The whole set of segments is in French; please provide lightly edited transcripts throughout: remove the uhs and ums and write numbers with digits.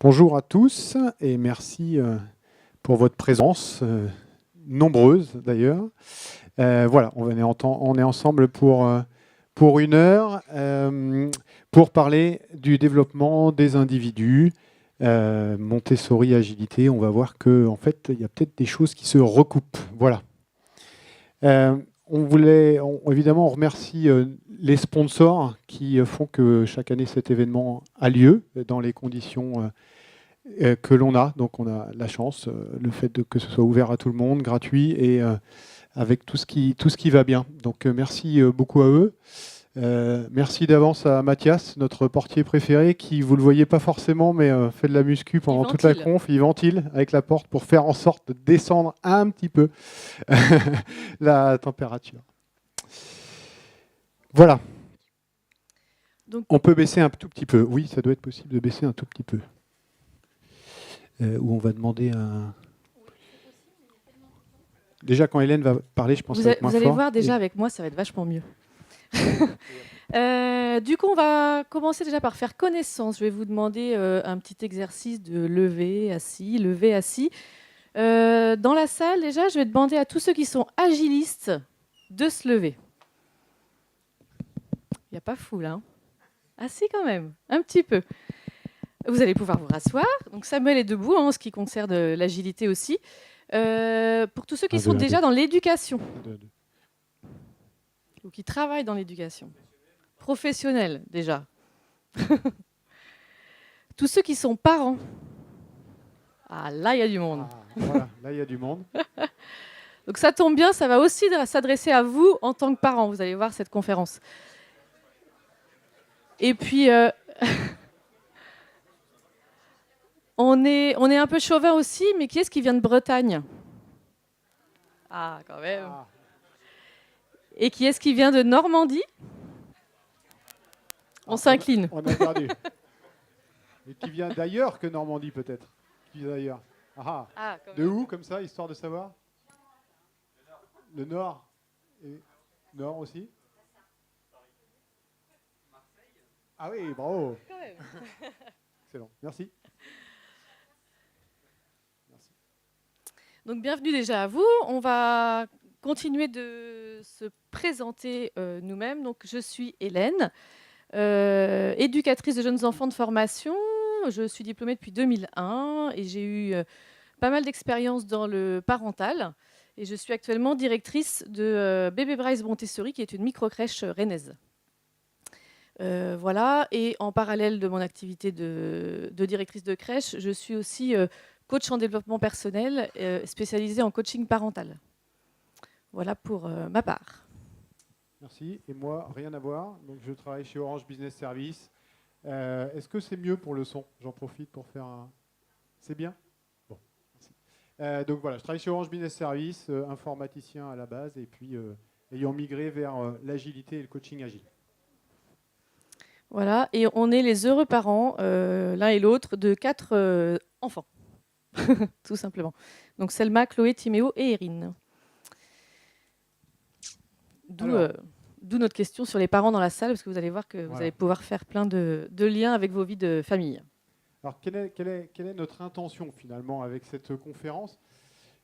Bonjour à tous et merci pour votre présence, nombreuse d'ailleurs. Voilà, on est ensemble pour 1 heure pour parler du développement des individus, Montessori, agilité. On va voir qu'en fait, il y a peut-être des choses qui se recoupent. Voilà. Évidemment, on remercie les sponsors qui font que chaque année cet événement a lieu dans les conditions que l'on a. Donc on a la chance, le fait que ce soit ouvert à tout le monde, gratuit et avec tout ce qui va bien. Donc merci beaucoup à eux. Merci d'avance à Mathias, notre portier préféré, qui, vous ne le voyez pas forcément, mais fait de la muscu pendant toute la conf. Il ventile avec la porte pour faire en sorte de descendre un petit peu la température. Voilà. Donc, on peut baisser un tout petit peu. Oui, ça doit être possible de baisser un tout petit peu. Où on va demander un... Déjà, quand Hélène va parler, je pense que ça va être moins fort. Vous allez voir, déjà, avec moi, ça va être vachement mieux. Du coup, on va commencer déjà par faire connaissance. Je vais vous demander un petit exercice de lever, assis, lever, assis. Dans la salle, déjà, je vais demander à tous ceux qui sont agilistes de se lever. Il n'y a pas foule, hein? Ah si, quand même, un petit peu. Vous allez pouvoir vous rasseoir. Donc Samuel est debout, en ce qui concerne l'agilité aussi. Pour tous ceux qui sont déjà dans l'éducation, ou qui travaillent dans l'éducation, professionnels déjà. Tous ceux qui sont parents. Ah, là, il y a du monde. Ah, voilà, là, il y a du monde. Donc ça tombe bien, ça va aussi s'adresser à vous en tant que parents. Vous allez voir cette conférence. Et puis, on est un peu chauvin aussi, mais qui est-ce qui vient de Bretagne? Ah, quand même. Ah. Et qui est-ce qui vient de Normandie? On s'incline. On a perdu. Et qui vient d'ailleurs que Normandie, peut-être. Qui vient d'ailleurs. Ah, de où, comme ça, histoire de savoir? Le Nord. Et Nord aussi. Ah oui, bravo. Excellent, merci. Merci. Donc bienvenue déjà à vous. On va continuer de se présenter nous-mêmes. Donc je suis Hélène, éducatrice de jeunes enfants de formation. Je suis diplômée depuis 2001 et j'ai eu pas mal d'expérience dans le parental. Et je suis actuellement directrice de Bébé Bryce Montessori, qui est une microcrèche rennaise. Voilà. Et en parallèle de mon activité de directrice de crèche, je suis aussi coach en développement personnel, spécialisée en coaching parental. Voilà pour ma part. Merci. Et moi, rien à voir. Donc, je travaille chez Orange Business Service. Est-ce que c'est mieux pour le son? J'en profite pour faire un... C'est bien? Bon, merci. Donc voilà, je travaille chez Orange Business Service, informaticien à la base, et puis ayant migré vers l'agilité et le coaching agile. Voilà, et on est les heureux parents, l'un et l'autre, de 4 enfants, tout simplement. Donc Selma, Chloé, Timéo et Erin. D'où notre question sur les parents dans la salle, parce que vous allez voir que vous allez pouvoir faire plein de liens avec vos vies de famille. Alors, quelle est notre intention, finalement, avec cette conférence?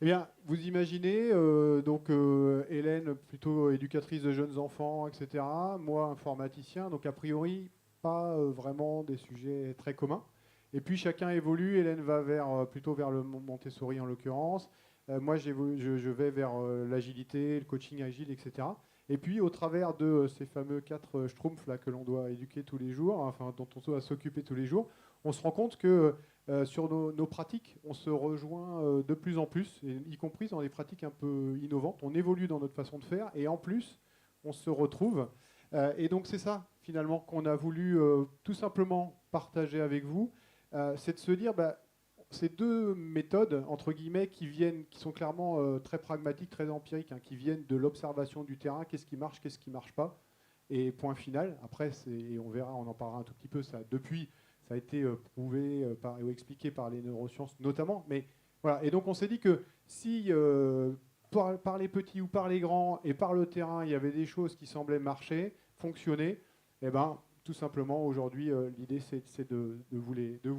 Eh bien, vous imaginez, Hélène, plutôt éducatrice de jeunes enfants, etc. Moi, informaticien, donc a priori, pas vraiment des sujets très communs. Et puis, chacun évolue. Hélène va plutôt vers le Montessori, en l'occurrence. Moi, je vais vers l'agilité, le coaching agile, etc. Et puis, au travers de ces fameux 4 schtroumpfs là, que l'on doit éduquer tous les jours, enfin, dont on doit s'occuper tous les jours, on se rend compte que sur nos pratiques, on se rejoint de plus en plus, y compris dans des pratiques un peu innovantes. On évolue dans notre façon de faire et en plus, on se retrouve. Et donc, c'est ça, finalement, qu'on a voulu tout simplement partager avec vous. C'est de se dire, ces 2 méthodes, entre guillemets, qui sont clairement très pragmatiques, très empiriques, hein, qui viennent de l'observation du terrain, qu'est-ce qui marche, qu'est-ce qui ne marche pas, et point final. Après, on verra, on en parlera un tout petit peu, ça, depuis, ça a été prouvé ou expliqué par les neurosciences notamment. Mais voilà. Et donc, on s'est dit que si, par les petits ou par les grands, et par le terrain, il y avait des choses qui semblaient marcher, fonctionner, eh ben, tout simplement, aujourd'hui, l'idée, c'est de vous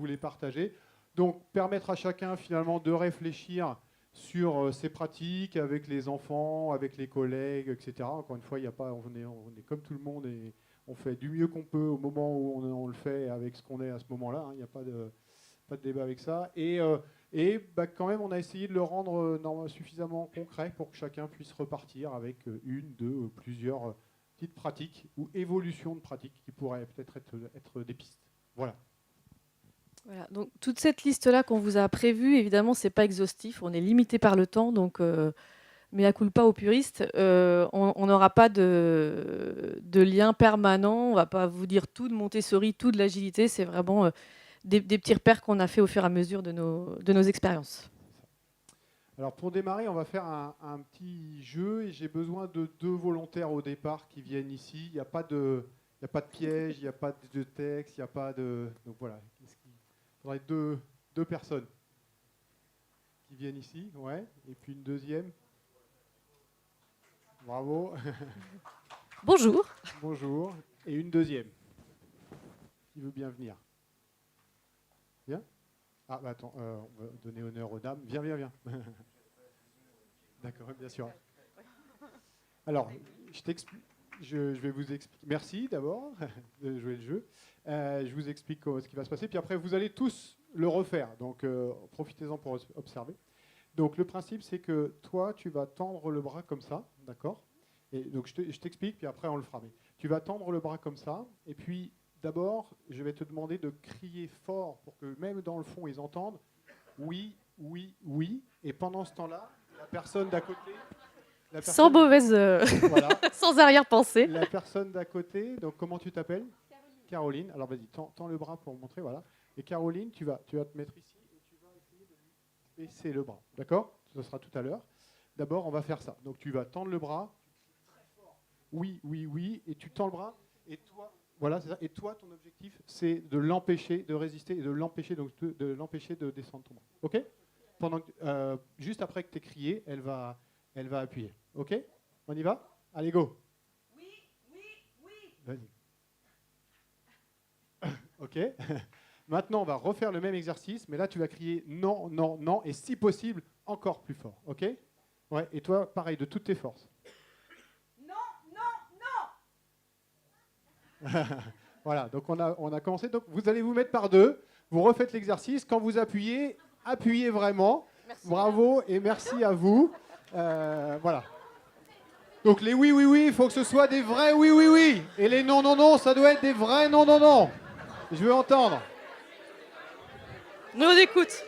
les partager. Donc, permettre à chacun, finalement, de réfléchir sur ses pratiques avec les enfants, avec les collègues, etc. Encore une fois, on est comme tout le monde et on fait du mieux qu'on peut au moment où on le fait avec ce qu'on est à ce moment-là. Hein. Il n'y a pas de débat avec ça. Et quand même, on a essayé de le rendre suffisamment concret pour que chacun puisse repartir avec une, deux, plusieurs petites pratiques ou évolutions de pratiques qui pourraient peut-être être des pistes. Voilà. Voilà, donc toute cette liste-là qu'on vous a prévue, évidemment, c'est pas exhaustif, on est limité par le temps, donc mea culpa aux puristes, on n'aura pas de lien permanent, on va pas vous dire tout de Montessori, tout de l'agilité, c'est vraiment des petits repères qu'on a fait au fur et à mesure de nos expériences. Alors pour démarrer, on va faire un petit jeu et j'ai besoin de 2 volontaires au départ qui viennent ici. Il n'y a pas de piège, il n'y a pas de texte, il n'y a pas de... Donc voilà, il faudrait deux personnes qui viennent ici, ouais, et puis une deuxième. Bravo. Bonjour. Bonjour. Et une deuxième. Qui veut bien venir? Bien? Ah, bah attends, on va donner honneur aux dames. Viens. D'accord, bien sûr. Alors, je vais vous expliquer. Merci d'abord de jouer le jeu. Je vous explique ce qui va se passer. Puis après, vous allez tous le refaire. Donc, profitez-en pour observer. Donc, le principe, c'est que toi, tu vas tendre le bras comme ça, d'accord? Et donc, je t'explique, puis après, on le fera. Mais tu vas tendre le bras comme ça. Et puis, d'abord, je vais te demander de crier fort pour que même dans le fond, ils entendent oui, oui, oui. Et pendant ce temps-là, la personne d'à côté... Sans mauvaise... voilà. Sans arrière-pensée. La personne d'à côté, donc comment tu t'appelles? Caroline. Alors vas-y, tends le bras pour montrer, voilà. Et Caroline, tu vas te mettre ici et tu vas essayer de lui baisser le bras. D'accord? Ce sera tout à l'heure. D'abord, on va faire ça. Donc tu vas tendre le bras. Très fort. Oui, oui, oui. Et tu tends le bras. Et toi, voilà, c'est ça. Et toi, ton objectif, c'est de l'empêcher de résister et de l'empêcher de descendre ton bras. OK? Juste après que tu aies crié, elle va appuyer. OK? On y va? Allez, go. Oui, oui, oui. Vas-y. OK. Maintenant, on va refaire le même exercice, mais là, tu vas crier non, non, non, et si possible, encore plus fort. OK? Ouais. Et toi, pareil, de toutes tes forces. Non, non, non. Voilà. Donc, on a commencé. Donc, vous allez vous mettre par deux. Vous refaites l'exercice. Quand vous appuyez vraiment. Merci. Bravo et merci à vous. Voilà. Donc les oui, oui, oui, il faut que ce soit des vrais oui, oui, oui. Et les non, non, non, ça doit être des vrais non, non, non. Je veux entendre. Nous on écoute.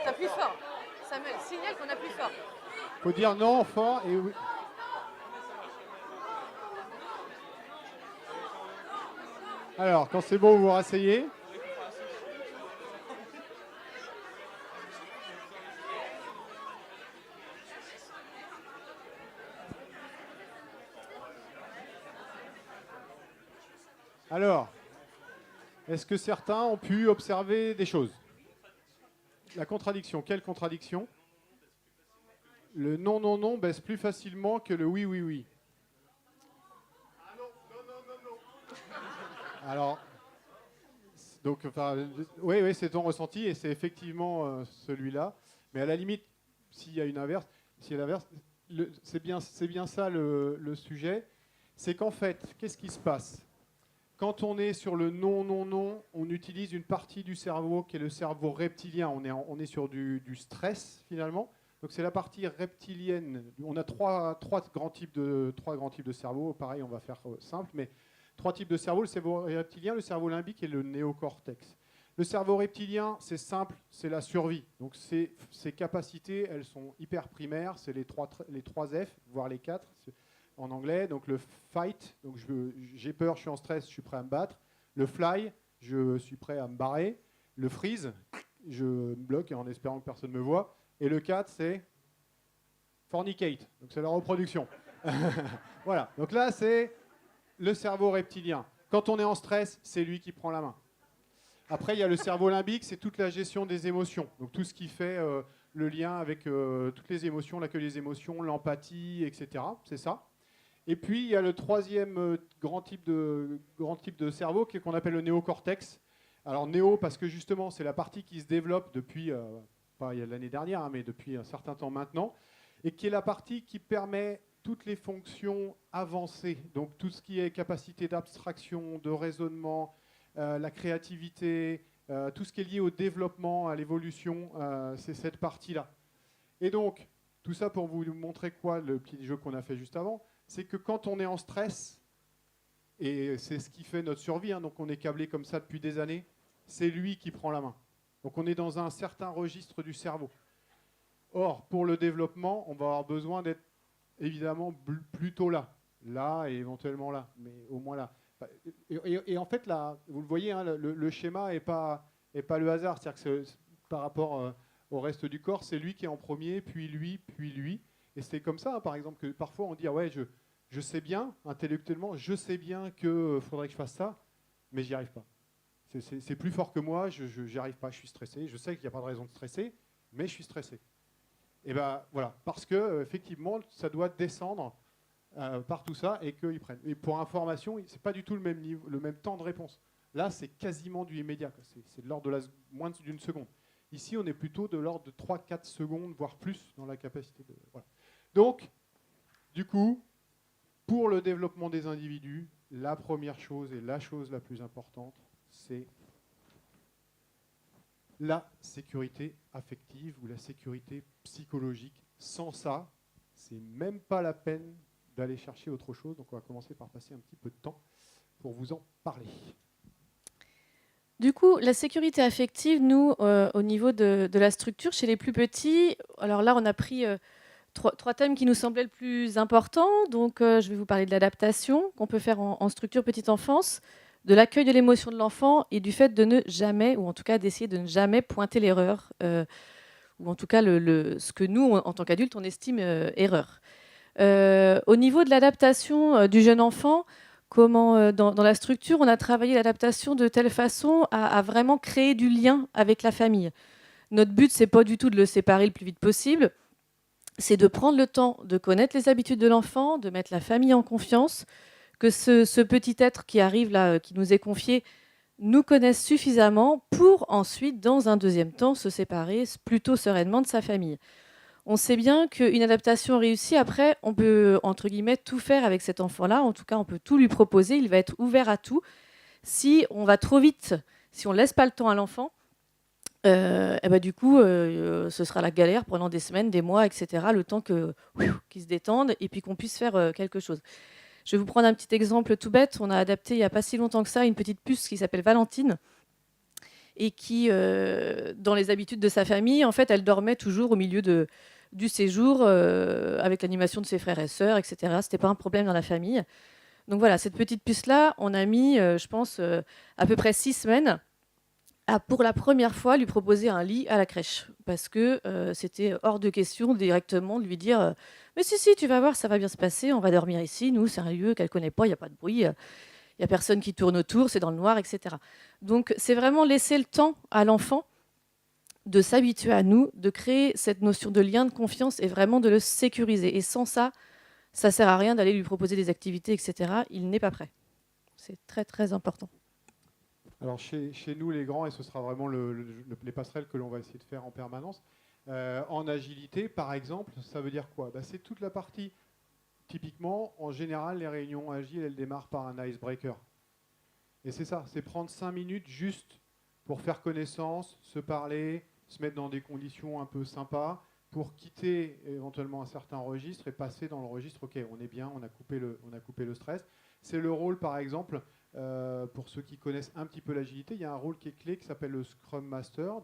T'appuies fort. Samuel, signale qu'on appuie fort. Faut dire non fort et oui. Alors, quand c'est bon, vous vous rasseyez. Alors, est-ce que certains ont pu observer des choses? La contradiction, quelle contradiction? Le non, non, non baisse plus facilement que le oui, oui, oui. Ah non, non, non, non, non. Alors, donc, enfin, oui, c'est ton ressenti et c'est effectivement celui-là. Mais à la limite, s'il y a une inverse, c'est bien ça le sujet. C'est qu'en fait, qu'est-ce qui se passe? Quand on est sur le non, non, non, on utilise une partie du cerveau qui est le cerveau reptilien. On est sur du stress, finalement. Donc c'est la partie reptilienne. On a trois grands types de cerveau. Pareil, on va faire simple, mais 3 types de cerveau. Le cerveau reptilien, le cerveau limbique et le néocortex. Le cerveau reptilien, c'est simple, c'est la survie. Donc ses capacités, elles sont hyper primaires. C'est les 3 F, voire les 4. En anglais, donc le fight, donc j'ai peur, je suis en stress, je suis prêt à me battre. Le fly, je suis prêt à me barrer. Le freeze, je me bloque en espérant que personne ne me voit. Et le 4, c'est fornicate, donc c'est la reproduction. Voilà, donc là, c'est le cerveau reptilien. Quand on est en stress, c'est lui qui prend la main. Après, il y a le cerveau limbique, c'est toute la gestion des émotions. Donc tout ce qui fait le lien avec toutes les émotions, l'accueil des émotions, l'empathie, etc. C'est ça. Et puis, il y a le troisième grand type de cerveau qu'on appelle le néocortex. Alors néo, parce que justement, c'est la partie qui se développe depuis, pas l'année dernière, hein, mais depuis un certain temps maintenant, et qui est la partie qui permet toutes les fonctions avancées. Donc tout ce qui est capacité d'abstraction, de raisonnement, la créativité, tout ce qui est lié au développement, à l'évolution, c'est cette partie-là. Et donc, tout ça pour vous montrer quoi, le petit jeu qu'on a fait juste avant, c'est que quand on est en stress, et c'est ce qui fait notre survie, hein, donc on est câblé comme ça depuis des années, c'est lui qui prend la main. Donc on est dans un certain registre du cerveau. Or, pour le développement, on va avoir besoin d'être évidemment plutôt là et éventuellement là, mais au moins là. Et en fait, là, vous le voyez, hein, le schéma n'est pas le hasard. C'est-à-dire que par rapport au reste du corps, c'est lui qui est en premier, puis lui, puis lui. Et c'est comme ça, hein, par exemple, que parfois on dit, ah ouais, je sais bien, intellectuellement, je sais bien qu'il faudrait que je fasse ça, mais j'y arrive pas. C'est plus fort que moi, je n'y arrive pas, je suis stressé. Je sais qu'il n'y a pas de raison de stresser, mais je suis stressé. Et ben voilà, parce que effectivement, ça doit descendre par tout ça et qu'ils prennent. Et pour information, c'est pas du tout le même niveau, le même temps de réponse. Là, c'est quasiment du immédiat. C'est de l'ordre de moins d'une seconde. Ici, on est plutôt de l'ordre de 3-4 secondes, voire plus, dans la capacité de. Voilà. Donc, du coup, pour le développement des individus, la première chose et la chose la plus importante, c'est la sécurité affective ou la sécurité psychologique. Sans ça, c'est même pas la peine d'aller chercher autre chose. Donc on va commencer par passer un petit peu de temps pour vous en parler. Du coup, la sécurité affective, nous, au niveau de la structure, chez les plus petits, alors là, on a pris trois thèmes qui nous semblaient le plus importants. Donc, je vais vous parler de l'adaptation qu'on peut faire en structure petite enfance, de l'accueil de l'émotion de l'enfant et du fait de ne jamais, ou en tout cas d'essayer de ne jamais pointer l'erreur, ou en tout cas ce que nous, en tant qu'adultes, on estime erreur. Au niveau de l'adaptation du jeune enfant, dans la structure, on a travaillé l'adaptation de telle façon à vraiment créer du lien avec la famille. Notre but, c'est pas du tout de le séparer le plus vite possible, c'est de prendre le temps de connaître les habitudes de l'enfant, de mettre la famille en confiance, que ce petit être qui arrive là, qui nous est confié, nous connaisse suffisamment pour ensuite, dans un deuxième temps, se séparer plutôt sereinement de sa famille. On sait bien qu'une adaptation réussie, après, on peut, entre guillemets, tout faire avec cet enfant-là. En tout cas, on peut tout lui proposer. Il va être ouvert à tout. Si on va trop vite, si on ne laisse pas le temps à l'enfant, et ben du coup, ce sera la galère pendant des semaines, des mois, etc., le temps qu'il se détende et puis qu'on puisse faire quelque chose. Je vais vous prendre un petit exemple tout bête. On a adapté il n'y a pas si longtemps que ça une petite puce qui s'appelle Valentine et qui, dans les habitudes de sa famille, en fait, elle dormait toujours au milieu du séjour avec l'animation de ses frères et sœurs, etc. Ce n'était pas un problème dans la famille. Donc voilà, cette petite puce-là, on a mis, je pense, à peu près 6 semaines à, pour la première fois, lui proposer un lit à la crèche. Parce que c'était hors de question directement de lui dire mais si, tu vas voir, ça va bien se passer, on va dormir ici. Nous, c'est un lieu qu'elle ne connaît pas, il n'y a pas de bruit. Il n'y a personne qui tourne autour, c'est dans le noir, etc. Donc, c'est vraiment laisser le temps à l'enfant de s'habituer à nous, de créer cette notion de lien de confiance et vraiment de le sécuriser. Et sans ça, ça ne sert à rien d'aller lui proposer des activités, etc. Il n'est pas prêt. C'est très, très important. Alors chez nous, les grands, et ce sera vraiment les passerelles que l'on va essayer de faire en permanence, en agilité, par exemple, ça veut dire quoi ? C'est toute la partie, typiquement, en général, les réunions agiles, elles démarrent par un icebreaker. Et c'est ça, c'est prendre 5 minutes juste pour faire connaissance, se parler, se mettre dans des conditions un peu sympas, pour quitter éventuellement un certain registre et passer dans le registre, ok, on est bien, on a coupé le stress. C'est le rôle, par exemple, pour ceux qui connaissent un petit peu l'agilité, il y a un rôle qui est clé qui s'appelle le Scrum Master,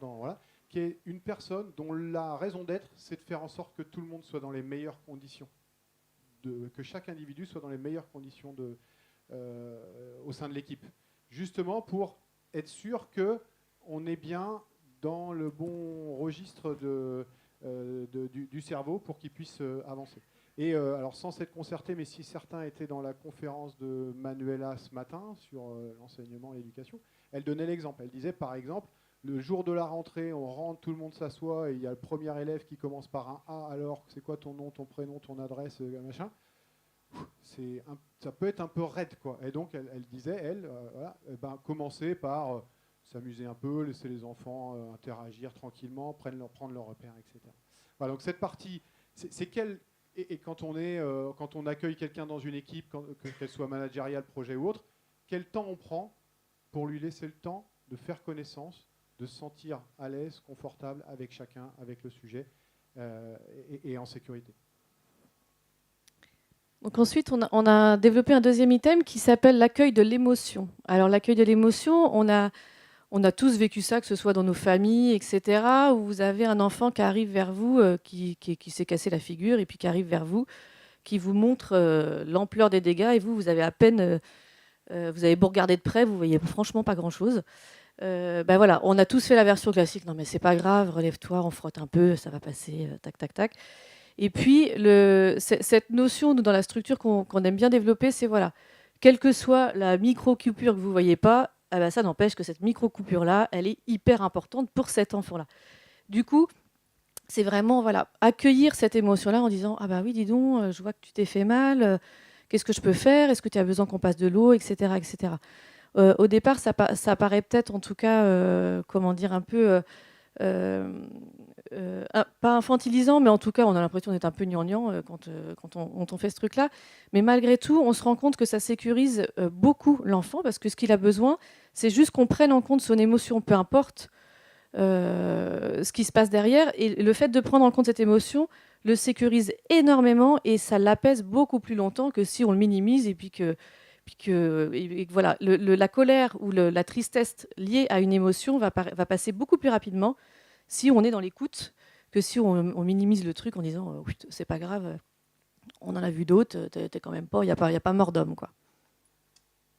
qui est une personne dont la raison d'être, c'est de faire en sorte que tout le monde soit dans les meilleures conditions, que chaque individu soit dans les meilleures conditions au sein de l'équipe. Justement pour être sûr qu'on est bien dans le bon registre du cerveau pour qu'ils puissent avancer. Et alors sans s'être concerté, mais si certains étaient dans la conférence de Manuela ce matin sur l'enseignement et l'éducation, elle donnait l'exemple. Elle disait par exemple, le jour de la rentrée, on rentre, tout le monde s'assoit et il y a le premier élève qui commence par un A, alors c'est quoi ton nom, ton prénom, ton adresse, machin. Ça peut être un peu raide, quoi. Et donc elle disait, voilà, commencer par s'amuser un peu, laisser les enfants interagir tranquillement, prendre leur repère, etc. Voilà, donc cette partie, c'est quelle... Et quand on accueille quelqu'un dans une équipe, qu'elle soit managériale, projet ou autre, quel temps on prend pour lui laisser le temps de faire connaissance, de se sentir à l'aise, confortable avec chacun, avec le sujet et en sécurité. Donc ensuite, on a développé un deuxième item qui s'appelle l'accueil de l'émotion. Alors l'accueil de l'émotion, on a tous vécu ça, que ce soit dans nos familles, etc., où vous avez un enfant qui arrive vers vous, qui s'est cassé la figure, et puis qui arrive vers vous, qui vous montre l'ampleur des dégâts, et vous avez à peine, vous avez beau regarder de près, vous voyez franchement pas grand-chose. Voilà, on a tous fait la version classique, non mais c'est pas grave, relève-toi, on frotte un peu, ça va passer, tac, tac, tac. Et puis, cette notion, nous, dans la structure qu'on aime bien développer, c'est voilà, quelle que soit la micro-coupure que vous ne voyez pas, ça n'empêche que cette micro-coupure-là, elle est hyper importante pour cet enfant-là. Du coup, c'est vraiment voilà, accueillir cette émotion-là en disant « Ah bah oui, dis donc, je vois que tu t'es fait mal, qu'est-ce que je peux faire? Est-ce que tu as besoin qu'on passe de l'eau, etc. etc. » Au départ, ça paraît peut-être, en tout cas, comment dire, un peu... pas infantilisant, mais en tout cas, on a l'impression d'être un peu gnangnan quand on fait ce truc-là. Mais malgré tout, on se rend compte que ça sécurise beaucoup l'enfant, parce que ce qu'il a besoin, c'est juste qu'on prenne en compte son émotion, peu importe ce qui se passe derrière. Et le fait de prendre en compte cette émotion le sécurise énormément et ça l'apaise beaucoup plus longtemps que si on le minimise et puis que voilà, la colère ou la tristesse liée à une émotion va passer beaucoup plus rapidement si on est dans l'écoute que si on minimise le truc en disant oui, c'est pas grave, on en a vu d'autres, t'es quand même pas, il n'y a pas mort d'homme, quoi.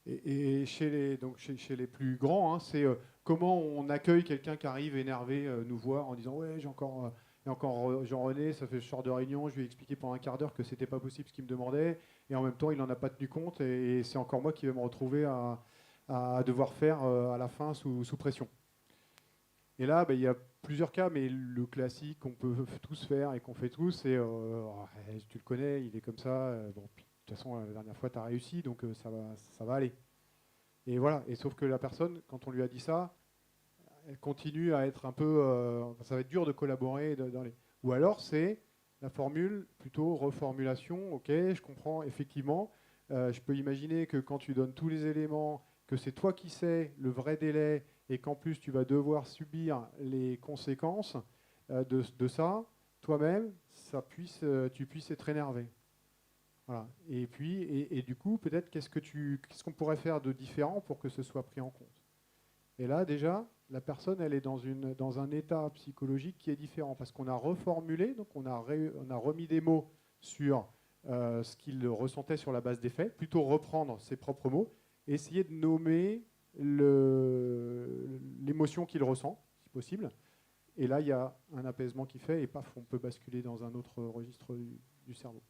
Et chez les plus grands, hein, c'est comment on accueille quelqu'un qui arrive énervé nous voir en disant ouais, j'ai encore Jean-René, ça fait ce genre de réunion, je lui ai expliqué pendant un quart d'heure que c'était pas possible ce qu'il me demandait, et en même temps il n'en a pas tenu compte, et c'est encore moi qui vais me retrouver à devoir faire à la fin sous pression. Et là, il y a plusieurs cas, mais le classique qu'on peut tous faire et qu'on fait tous, c'est tu le connais, il est comme ça, bon, de toute façon la dernière fois tu as réussi, donc ça va aller. Et voilà, et sauf que la personne, quand on lui a dit ça, elle continue à être un peu... ça va être dur de collaborer dans les... Ou alors c'est la formule, plutôt reformulation, ok, je comprends, effectivement, je peux imaginer que quand tu donnes tous les éléments, que c'est toi qui sais le vrai délai, et qu'en plus tu vas devoir subir les conséquences de ça, toi-même, tu puisses être énervé. Voilà. Et puis, et du coup, peut-être qu'est-ce qu'on pourrait faire de différent pour que ce soit pris en compte. Et là, déjà, la personne, elle est dans un état psychologique qui est différent, parce qu'on a reformulé, donc on a remis des mots sur ce qu'il ressentait sur la base des faits, plutôt reprendre ses propres mots, et essayer de nommer l'émotion qu'il ressent, si possible. Et là, il y a un apaisement qui fait, et paf, on peut basculer dans un autre registre du cerveau.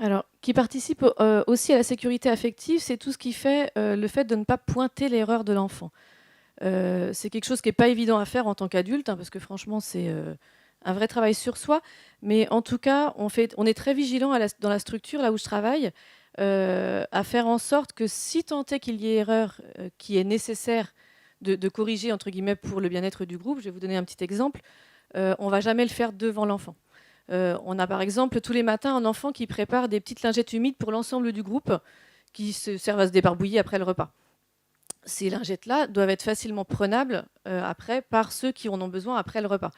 Alors, qui participe aussi à la sécurité affective, c'est tout ce qui fait le fait de ne pas pointer l'erreur de l'enfant. C'est quelque chose qui n'est pas évident à faire en tant qu'adulte, hein, parce que franchement, c'est un vrai travail sur soi. Mais en tout cas, on est très vigilant dans la structure, là où je travaille, à faire en sorte que si tant est qu'il y ait erreur qui est nécessaire de corriger, entre guillemets, pour le bien-être du groupe, je vais vous donner un petit exemple, on ne va jamais le faire devant l'enfant. On a par exemple tous les matins un enfant qui prépare des petites lingettes humides pour l'ensemble du groupe qui se servent à se débarbouiller après le repas. Ces lingettes-là doivent être facilement prenables après par ceux qui en ont besoin après le repas.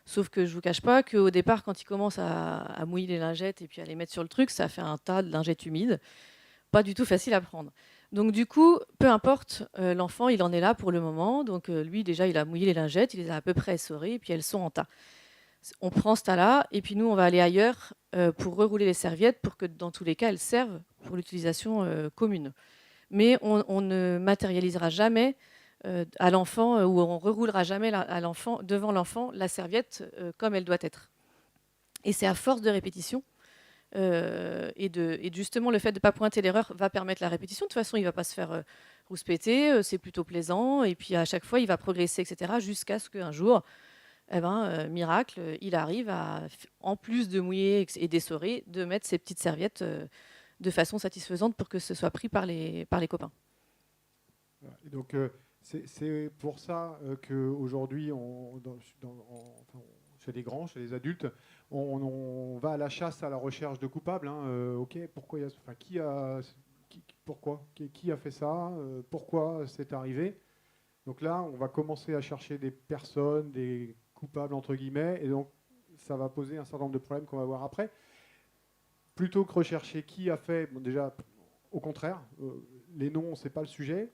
Sauf que je ne vous cache pas qu'au départ, quand ils commencent à mouiller les lingettes et puis à les mettre sur le truc, ça fait un tas de lingettes humides. Pas du tout facile à prendre. Donc du coup, peu importe, l'enfant, il en est là pour le moment. Donc lui, déjà, il a mouillé les lingettes, il les a à peu près essorées et puis elles sont en tas. On prend ce tas-là et puis nous, on va aller ailleurs pour rerouler les serviettes pour que dans tous les cas, elles servent pour l'utilisation commune. Mais on ne matérialisera jamais à l'enfant, où on ne reroulera jamais devant l'enfant la serviette comme elle doit être. Et c'est à force de répétition. Et justement, le fait de ne pas pointer l'erreur va permettre la répétition. De toute façon, il ne va pas se faire rouspéter, c'est plutôt plaisant. Et puis, à chaque fois, il va progresser, etc. Jusqu'à ce qu'un jour, miracle, il arrive en plus de mouiller et d'essorer, de mettre ses petites serviettes de façon satisfaisante pour que ce soit pris par les copains. Et donc, c'est pour ça qu'aujourd'hui, chez les grands, chez les adultes, on va à la chasse à la recherche de coupables. Ok, pourquoi qui a fait ça, pourquoi c'est arrivé. Donc là, on va commencer à chercher des personnes, des coupables entre guillemets, et donc ça va poser un certain nombre de problèmes qu'on va voir après. Plutôt que rechercher qui a fait, bon, déjà, au contraire, les noms, c'est pas le sujet.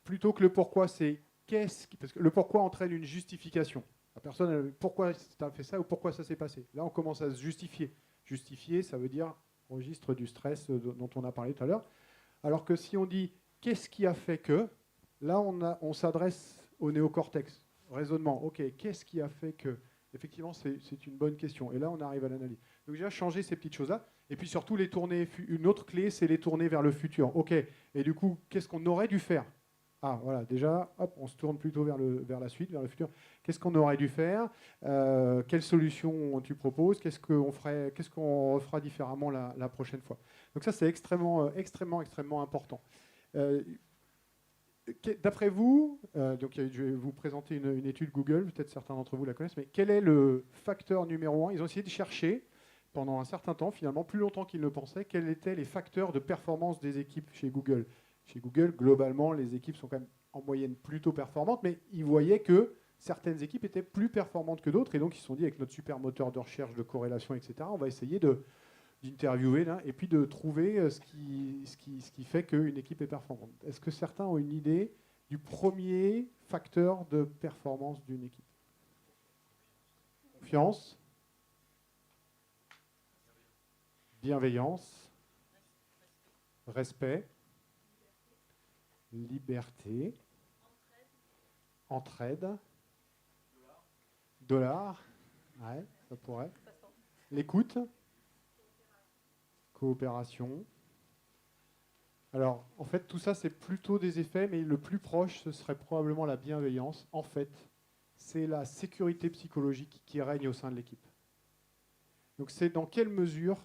Plutôt que le pourquoi, c'est parce que le pourquoi entraîne une justification. La personne, pourquoi tu as fait ça ou pourquoi ça s'est passé. Là, on commence à se justifier. Justifier, ça veut dire registre du stress dont on a parlé tout à l'heure. Alors que si on dit qu'est-ce qui a fait que, là, on s'adresse au néocortex. Raisonnement. Ok, qu'est-ce qui a fait que. Effectivement, c'est une bonne question. Et là, on arrive à l'analyse. Donc déjà, changer ces petites choses-là. Et puis surtout, les tourner. Une autre clé, c'est les tourner vers le futur. Ok. Et du coup, qu'est-ce qu'on aurait dû faire? Ah, voilà, déjà, hop, on se tourne plutôt vers la suite, vers le futur. Qu'est-ce qu'on aurait dû faire? Quelle solution tu proposes? Qu'est-ce qu'on refera différemment la prochaine fois? Donc ça, c'est extrêmement important. D'après vous, donc je vais vous présenter une étude Google, peut-être certains d'entre vous la connaissent, mais quel est le facteur numéro 1? Ils ont essayé de chercher, pendant un certain temps, finalement, plus longtemps qu'ils ne pensaient, quels étaient les facteurs de performance des équipes chez Google. Chez Google, globalement, les équipes sont quand même en moyenne plutôt performantes, mais ils voyaient que certaines équipes étaient plus performantes que d'autres, et donc ils se sont dit, avec notre super moteur de recherche, de corrélation, etc., on va essayer d'interviewer là, et puis de trouver ce qui fait qu'une équipe est performante. Est-ce que certains ont une idée du premier facteur de performance d'une équipe? Confiance, bienveillance, respect, liberté, entraide, dollar, ouais, ça pourrait, l'écoute, coopération. Alors, en fait, tout ça, c'est plutôt des effets, mais le plus proche, ce serait probablement la bienveillance. En fait, c'est la sécurité psychologique qui règne au sein de l'équipe. Donc, c'est dans quelle mesure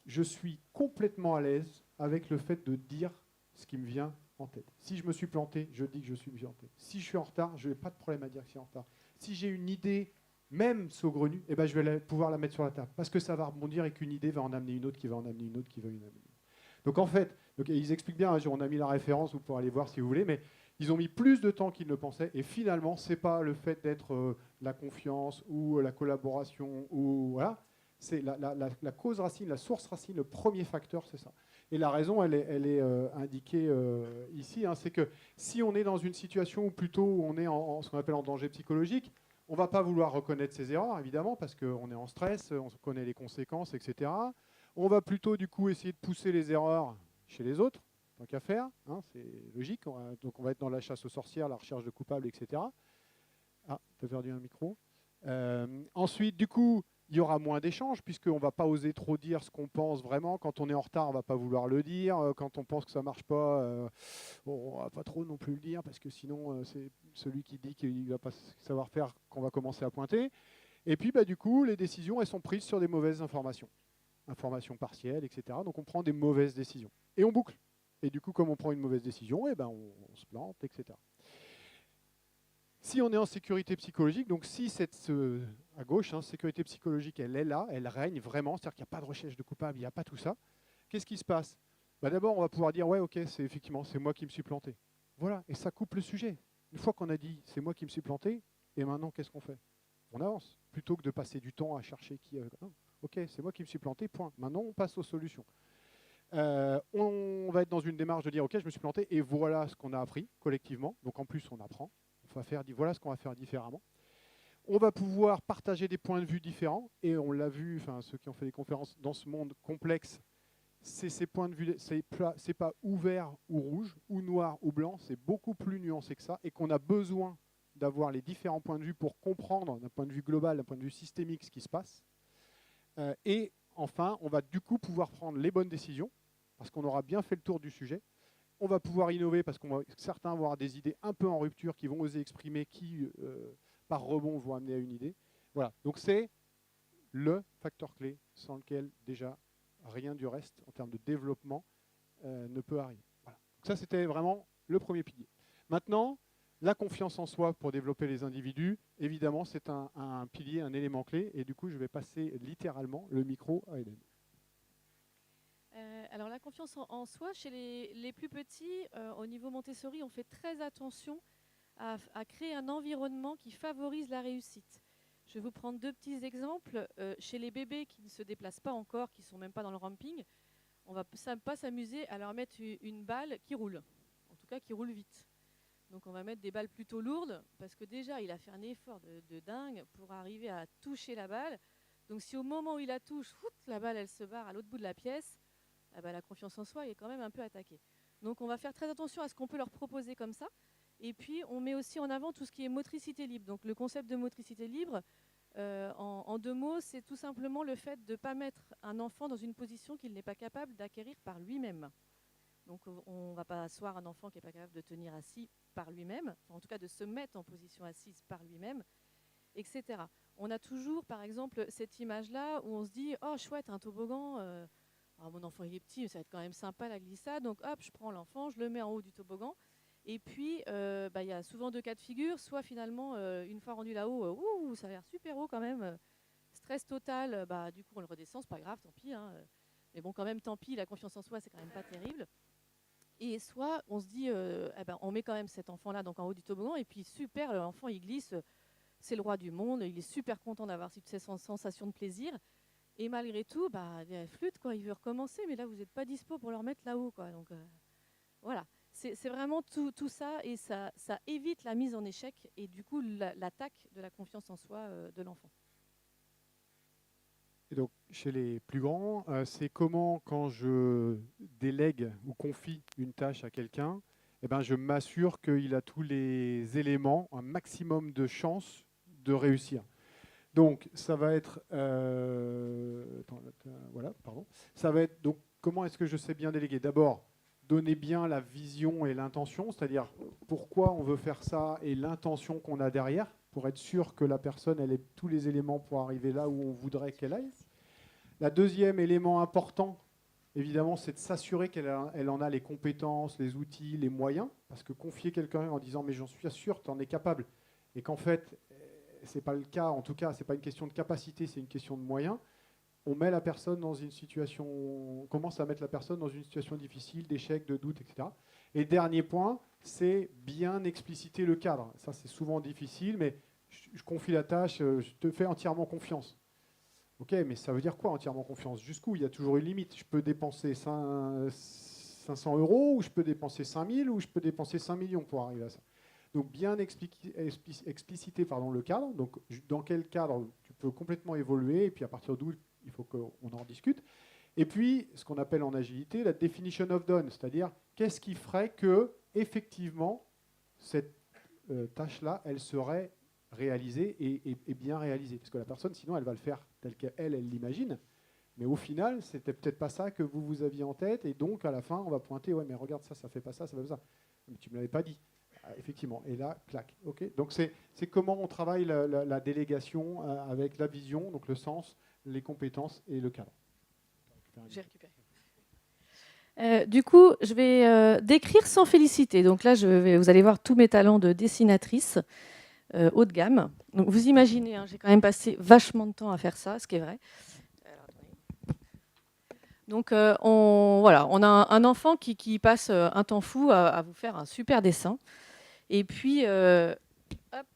je suis complètement à l'aise avec le fait de dire ce qui me vient en tête. Si je me suis planté, je dis que je suis planté. Si je suis en retard, je n'ai pas de problème à dire que je suis en retard. Si j'ai une idée, même saugrenue, eh ben, je vais pouvoir la mettre sur la table. Parce que ça va rebondir et qu'une idée va en amener une autre, qui va en amener une autre, qui va en amener une autre. Donc en fait, ils expliquent bien, on a mis la référence, vous pourrez aller voir si vous voulez, mais ils ont mis plus de temps qu'ils ne pensaient. Et finalement, ce n'est pas le fait d'être la confiance ou la collaboration, ou voilà. C'est la cause racine, la source racine, le premier facteur, c'est ça. Et la raison, elle est indiquée ici. Hein, c'est que si on est dans une situation où plutôt on est ce qu'on appelle en danger psychologique, on ne va pas vouloir reconnaître ses erreurs, évidemment, parce qu'on est en stress, on connaît les conséquences, etc. On va plutôt, du coup, essayer de pousser les erreurs chez les autres, tant qu'à faire. Hein, c'est logique. Donc on va être dans la chasse aux sorcières, la recherche de coupables, etc. Ah, tu as perdu un micro. Ensuite, du coup, il y aura moins d'échanges puisqu'on ne va pas oser trop dire ce qu'on pense vraiment. Quand on est en retard, on ne va pas vouloir le dire. Quand on pense que ça ne marche pas, on ne va pas trop non plus le dire parce que sinon, c'est celui qui dit qu'il ne va pas savoir faire qu'on va commencer à pointer. Et puis, du coup, les décisions, elles sont prises sur des mauvaises informations. Informations partielles, etc. Donc, on prend des mauvaises décisions. Et on boucle. Et du coup, comme on prend une mauvaise décision, on se plante, etc. Si on est en sécurité psychologique, donc si à gauche, sécurité psychologique, elle est là, elle règne vraiment, c'est-à-dire qu'il n'y a pas de recherche de coupable, il n'y a pas tout ça, qu'est-ce qui se passe? D'abord, on va pouvoir dire, ouais, ok, c'est moi qui me suis planté. Voilà, et ça coupe le sujet. Une fois qu'on a dit, c'est moi qui me suis planté, et maintenant, qu'est-ce qu'on fait? On avance, plutôt que de passer du temps à chercher qui... Non, ok, c'est moi qui me suis planté, point. Maintenant, on passe aux solutions. On va être dans une démarche de dire, ok, je me suis planté, et voilà ce qu'on a appris collectivement. Donc en plus, on apprend. Voilà ce qu'on va faire différemment. On va pouvoir partager des points de vue différents, et on l'a vu, ceux qui ont fait des conférences dans ce monde complexe, ces points de vue, c'est pas ou vert ou rouge, ou noir ou blanc, c'est beaucoup plus nuancé que ça, et qu'on a besoin d'avoir les différents points de vue pour comprendre d'un point de vue global, d'un point de vue systémique ce qui se passe. Et enfin, on va du coup pouvoir prendre les bonnes décisions, parce qu'on aura bien fait le tour du sujet. On va pouvoir innover, parce qu'on va certains vont avoir des idées un peu en rupture, qui vont oser exprimer, qui par rebond vont amener à une idée. Voilà, donc c'est le facteur clé sans lequel déjà rien du reste en termes de développement ne peut arriver. Voilà. Donc ça, c'était vraiment le premier pilier. Maintenant, la confiance en soi pour développer les individus, évidemment, c'est un pilier, un élément clé. Et du coup, je vais passer littéralement le micro à Hélène. Alors la confiance en soi, chez les plus petits, au niveau Montessori, on fait très attention à créer un environnement qui favorise la réussite. Je vais vous prendre 2 petits exemples. Chez les bébés qui ne se déplacent pas encore, qui ne sont même pas dans le ramping, on ne va pas s'amuser à leur mettre une balle qui roule, en tout cas qui roule vite. Donc on va mettre des balles plutôt lourdes, parce que déjà il a fait un effort de dingue pour arriver à toucher la balle. Donc si au moment où il la touche, la balle elle se barre à l'autre bout de la pièce, la confiance en soi est quand même un peu attaquée. Donc on va faire très attention à ce qu'on peut leur proposer comme ça. Et puis on met aussi en avant tout ce qui est motricité libre. Donc le concept de motricité libre, en 2 mots, c'est tout simplement le fait de ne pas mettre un enfant dans une position qu'il n'est pas capable d'acquérir par lui-même. Donc on ne va pas asseoir un enfant qui n'est pas capable de tenir assis par lui-même, enfin, en tout cas de se mettre en position assise par lui-même, etc. On a toujours, par exemple, cette image-là où on se dit « Oh, chouette, un toboggan, mon enfant il est petit, mais ça va être quand même sympa la glissade. » Donc hop, je prends l'enfant, je le mets en haut du toboggan. Et puis, y a souvent 2 cas de figure. Soit finalement, une fois rendu là-haut, ça a l'air super haut quand même. Stress total, du coup on le redescend, c'est pas grave, tant pis. Mais bon, quand même, tant pis, la confiance en soi, c'est quand même pas terrible. Et soit on se dit, on met quand même cet enfant-là donc en haut du toboggan, et puis super, l'enfant il glisse, c'est le roi du monde, il est super content d'avoir cette sensation de plaisir. Et malgré tout, il flûte, quoi, il veut recommencer, mais là vous n'êtes pas dispo pour le remettre là-haut, quoi. Donc voilà, c'est vraiment tout ça, et ça évite la mise en échec et du coup l'attaque de la confiance en soi de l'enfant. Et donc, chez les plus grands, c'est comment, quand je délègue ou confie une tâche à quelqu'un, je m'assure qu'il a tous les éléments, un maximum de chances de réussir. Donc, ça va être... Ça va être, donc, comment est-ce que je sais bien déléguer? D'abord, donner bien la vision et l'intention, c'est-à-dire pourquoi on veut faire ça et l'intention qu'on a derrière, pour être sûr que la personne elle ait tous les éléments pour arriver là où on voudrait qu'elle aille. Le deuxième élément important, évidemment, c'est de s'assurer qu'elle en a les compétences, les outils, les moyens, parce que confier quelqu'un en disant « mais j'en suis sûr, tu en es capable », et qu'en fait, ce n'est pas le cas, en tout cas, ce n'est pas une question de capacité, c'est une question de moyens, on met la personne dans une situation, on commence à mettre la personne dans une situation difficile, d'échec, de doute, etc. Et dernier point, c'est bien expliciter le cadre. Ça, c'est souvent difficile, mais je confie la tâche, je te fais entièrement confiance. Ok, mais ça veut dire quoi entièrement confiance? Jusqu'où? Il y a toujours une limite. Je peux dépenser 500 €, ou je peux dépenser 5 000, ou je peux dépenser 5 millions pour arriver à ça. Donc bien expliciter le cadre. Donc dans quel cadre tu peux complètement évoluer, et puis à partir d'où il faut qu'on en discute. Et puis, ce qu'on appelle en agilité, la definition of done, c'est-à-dire qu'est-ce qui ferait que, effectivement, cette tâche-là, elle serait réalisée et bien réalisée. Parce que la personne, sinon, elle va le faire tel qu'elle l'imagine. Mais au final, c'était peut-être pas ça que vous aviez en tête. Et donc, à la fin, on va pointer, ouais, mais regarde ça, ça fait pas ça, ça fait pas ça. Mais tu me l'avais pas dit. Effectivement. Et là, clac. Okay. Donc, c'est comment on travaille la délégation avec la vision, donc le sens, les compétences et le cadre. J'ai récupéré. Du coup, je vais décrire sans féliciter. Donc là, vous allez voir tous mes talents de dessinatrice haut de gamme. Donc vous imaginez, j'ai quand même passé vachement de temps à faire ça, ce qui est vrai. Donc on a un enfant qui passe un temps fou à vous faire un super dessin. Et puis, hop.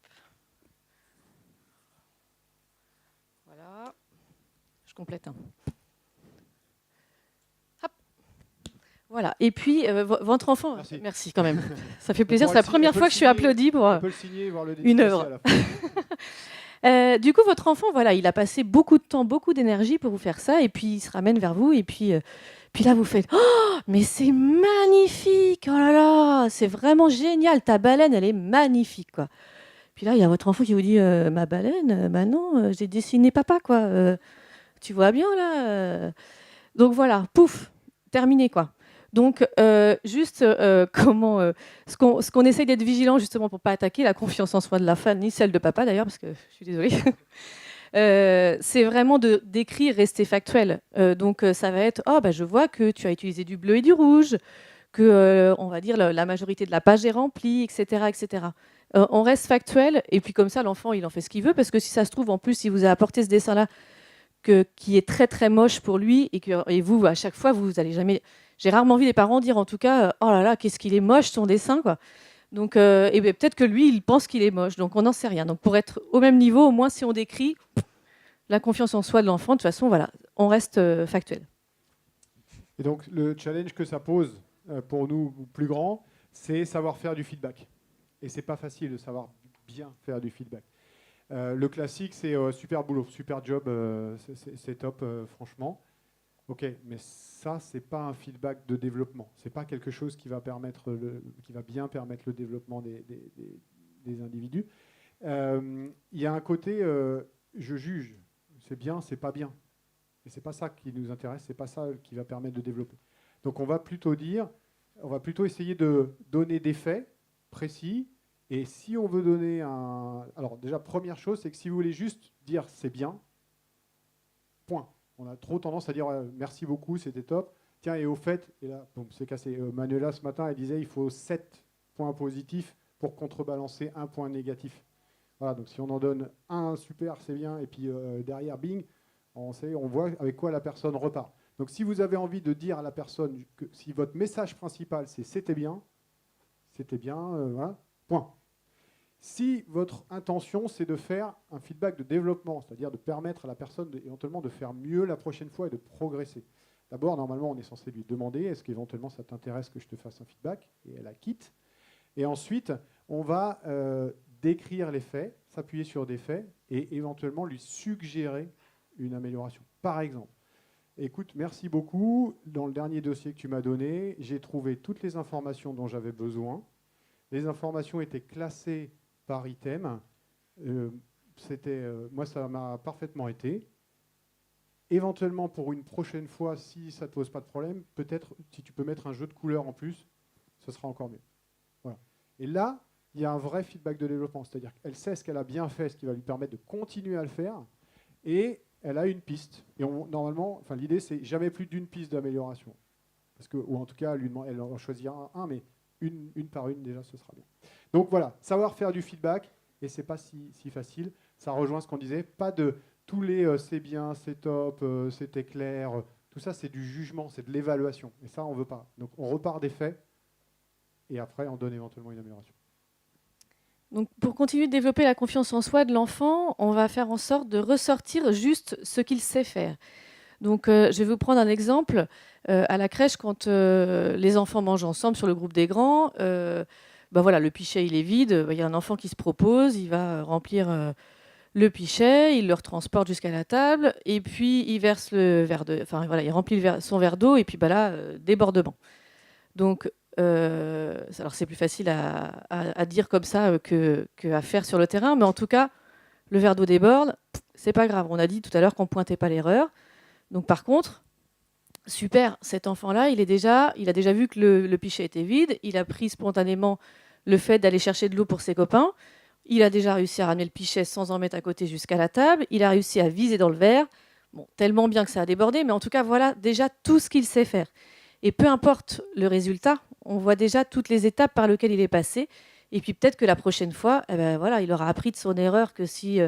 Voilà. Je complète. Hop. Voilà. Et puis, votre enfant... Merci quand même. Ça fait plaisir. C'est la première fois que je suis applaudie pour on peut le signer et voir le une œuvre. Du coup, votre enfant, voilà, il a passé beaucoup de temps, beaucoup d'énergie pour vous faire ça, et puis il se ramène vers vous, et puis là, vous faites «Oh, mais c'est magnifique! Oh là là, c'est vraiment génial! Ta baleine, elle est magnifique, quoi!» Puis là, il y a votre enfant qui vous dit «Ma baleine? Bah non, j'ai dessiné papa, quoi. Tu vois bien, là Donc voilà, pouf, terminé, quoi. Donc, juste ce qu'on essaye d'être vigilant justement pour ne pas attaquer la confiance en soi de la femme, ni celle de papa d'ailleurs, parce que je suis désolée, c'est vraiment d'écrire, rester factuel. Donc, ça va être «Oh, bah, je vois que tu as utilisé du bleu et du rouge, que, on va dire, la majorité de la page est remplie, etc. etc. On reste factuel, et puis comme ça, l'enfant, il en fait ce qu'il veut, parce que si ça se trouve, en plus, il vous a apporté ce dessin-là qui est très très moche pour lui, et vous, à chaque fois, vous allez jamais... J'ai rarement vu des parents dire, en tout cas, oh là là, qu'est-ce qu'il est moche son dessin, quoi. Donc, et ben, peut-être que lui, il pense qu'il est moche, donc on n'en sait rien. Donc, pour être au même niveau, au moins, si on décrit la confiance en soi de l'enfant, de toute façon, voilà, on reste factuel. Et donc, le challenge que ça pose pour nous plus grands, c'est savoir faire du feedback. Et c'est pas facile de savoir bien faire du feedback. Le classique, c'est super boulot, super job, c'est top, franchement. Ok, mais ça, c'est pas un feedback de développement. C'est pas quelque chose qui va bien permettre le développement des individus. Il y a un côté, je juge, c'est bien, c'est pas bien. Et c'est pas ça qui nous intéresse, c'est pas ça qui va permettre de développer. Donc on va plutôt essayer de donner des faits précis. Et si on veut donner un... Alors déjà, première chose, c'est que si vous voulez juste dire c'est bien, point. On a trop tendance à dire merci beaucoup, c'était top. Tiens, et au fait, et là, bon, c'est cassé. Manuela, ce matin, elle disait il faut 7 points positifs pour contrebalancer un point négatif. Voilà, donc si on en donne un, super, c'est bien, et puis derrière, bing, on voit avec quoi la personne repart. Donc si vous avez envie de dire à la personne que si votre message principal c'est c'était bien, voilà, point. Si votre intention c'est de faire un feedback de développement, c'est-à-dire de permettre à la personne éventuellement de faire mieux la prochaine fois et de progresser. D'abord, normalement, on est censé lui demander est-ce qu'éventuellement ça t'intéresse que je te fasse un feedback, et elle acquitte. Et ensuite, on va décrire les faits, s'appuyer sur des faits et éventuellement lui suggérer une amélioration. Par exemple, écoute, merci beaucoup. Dans le dernier dossier que tu m'as donné, j'ai trouvé toutes les informations dont j'avais besoin. Les informations étaient classées par item. Moi, ça m'a parfaitement été. Éventuellement, pour une prochaine fois, si ça ne te pose pas de problème, peut-être si tu peux mettre un jeu de couleurs en plus, ce sera encore mieux. Voilà. Et là, il y a un vrai feedback de développement. C'est-à-dire qu'elle sait ce qu'elle a bien fait, ce qui va lui permettre de continuer à le faire. Et elle a une piste. Et normalement, l'idée, c'est jamais plus d'une piste d'amélioration. Ou en tout cas, elle en choisira un, mais une par une, déjà, ce sera bien. Donc voilà, savoir faire du feedback, et c'est pas si facile. Ça rejoint ce qu'on disait. Pas de tous les c'est bien, c'est top, c'était clair. Tout ça, c'est du jugement, c'est de l'évaluation. Et ça, on ne veut pas. Donc on repart des faits, et après, on donne éventuellement une amélioration. Donc, pour continuer de développer la confiance en soi de l'enfant, on va faire en sorte de ressortir juste ce qu'il sait faire. Donc, je vais vous prendre un exemple. À la crèche, quand les enfants mangent ensemble sur le groupe des grands, voilà, le pichet il est vide. Il y a un enfant qui se propose, il va remplir le pichet, il le retransporte jusqu'à la table, et puis il verse le verre de, enfin voilà, il remplit son verre d'eau, et puis là, débordement. Donc, alors c'est plus facile à dire comme ça qu'à faire sur le terrain, mais en tout cas, le verre d'eau déborde, c'est pas grave. On a dit tout à l'heure qu'on pointait pas l'erreur. Donc par contre, super, cet enfant-là, il a déjà vu que le pichet était vide, il a pris spontanément le fait d'aller chercher de l'eau pour ses copains, il a déjà réussi à ramener le pichet sans en mettre à côté jusqu'à la table, il a réussi à viser dans le verre, bon, tellement bien que ça a débordé, mais en tout cas, voilà déjà tout ce qu'il sait faire. Et peu importe le résultat, on voit déjà toutes les étapes par lesquelles il est passé, et puis peut-être que la prochaine fois, voilà, il aura appris de son erreur que si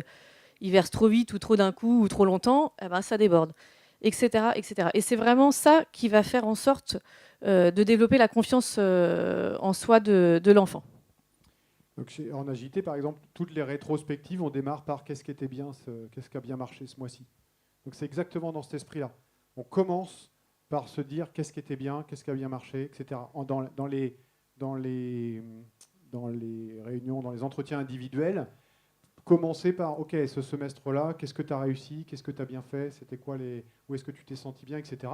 il verse trop vite ou trop d'un coup ou trop longtemps, ça déborde. Etc., etc. Et c'est vraiment ça qui va faire en sorte de développer la confiance en soi de l'enfant. Donc, en agité, par exemple, toutes les rétrospectives, on démarre par qu'est-ce qui était bien, qu'est-ce qui a bien marché ce mois-ci. Donc c'est exactement dans cet esprit-là. On commence par se dire qu'est-ce qui était bien, qu'est-ce qui a bien marché, etc. Dans les réunions, dans les entretiens individuels, commencer par, OK, ce semestre-là, qu'est-ce que tu as réussi, qu'est-ce que tu as bien fait, c'était quoi où est-ce que tu t'es senti bien, etc.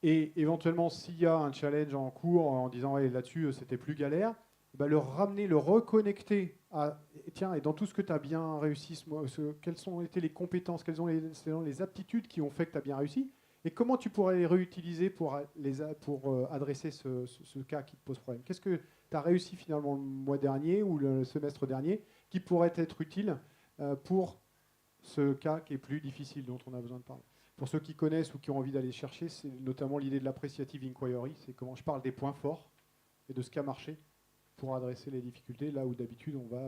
Et éventuellement, s'il y a un challenge en cours en disant ouais, là-dessus, c'était plus galère, bah, le ramener, le reconnecter à tiens, et dans tout ce que tu as bien réussi, quelles ont été les compétences, quelles sont les aptitudes qui ont fait que tu as bien réussi, et comment tu pourrais les réutiliser pour adresser ce cas qui te pose problème. Qu'est-ce que tu as réussi finalement le mois dernier ou le semestre dernier qui pourrait être utile pour ce cas qui est plus difficile, dont on a besoin de parler. Pour ceux qui connaissent ou qui ont envie d'aller chercher, c'est notamment l'idée de l'appreciative inquiry, c'est comment je parle des points forts et de ce qui a marché pour adresser les difficultés, là où d'habitude on va,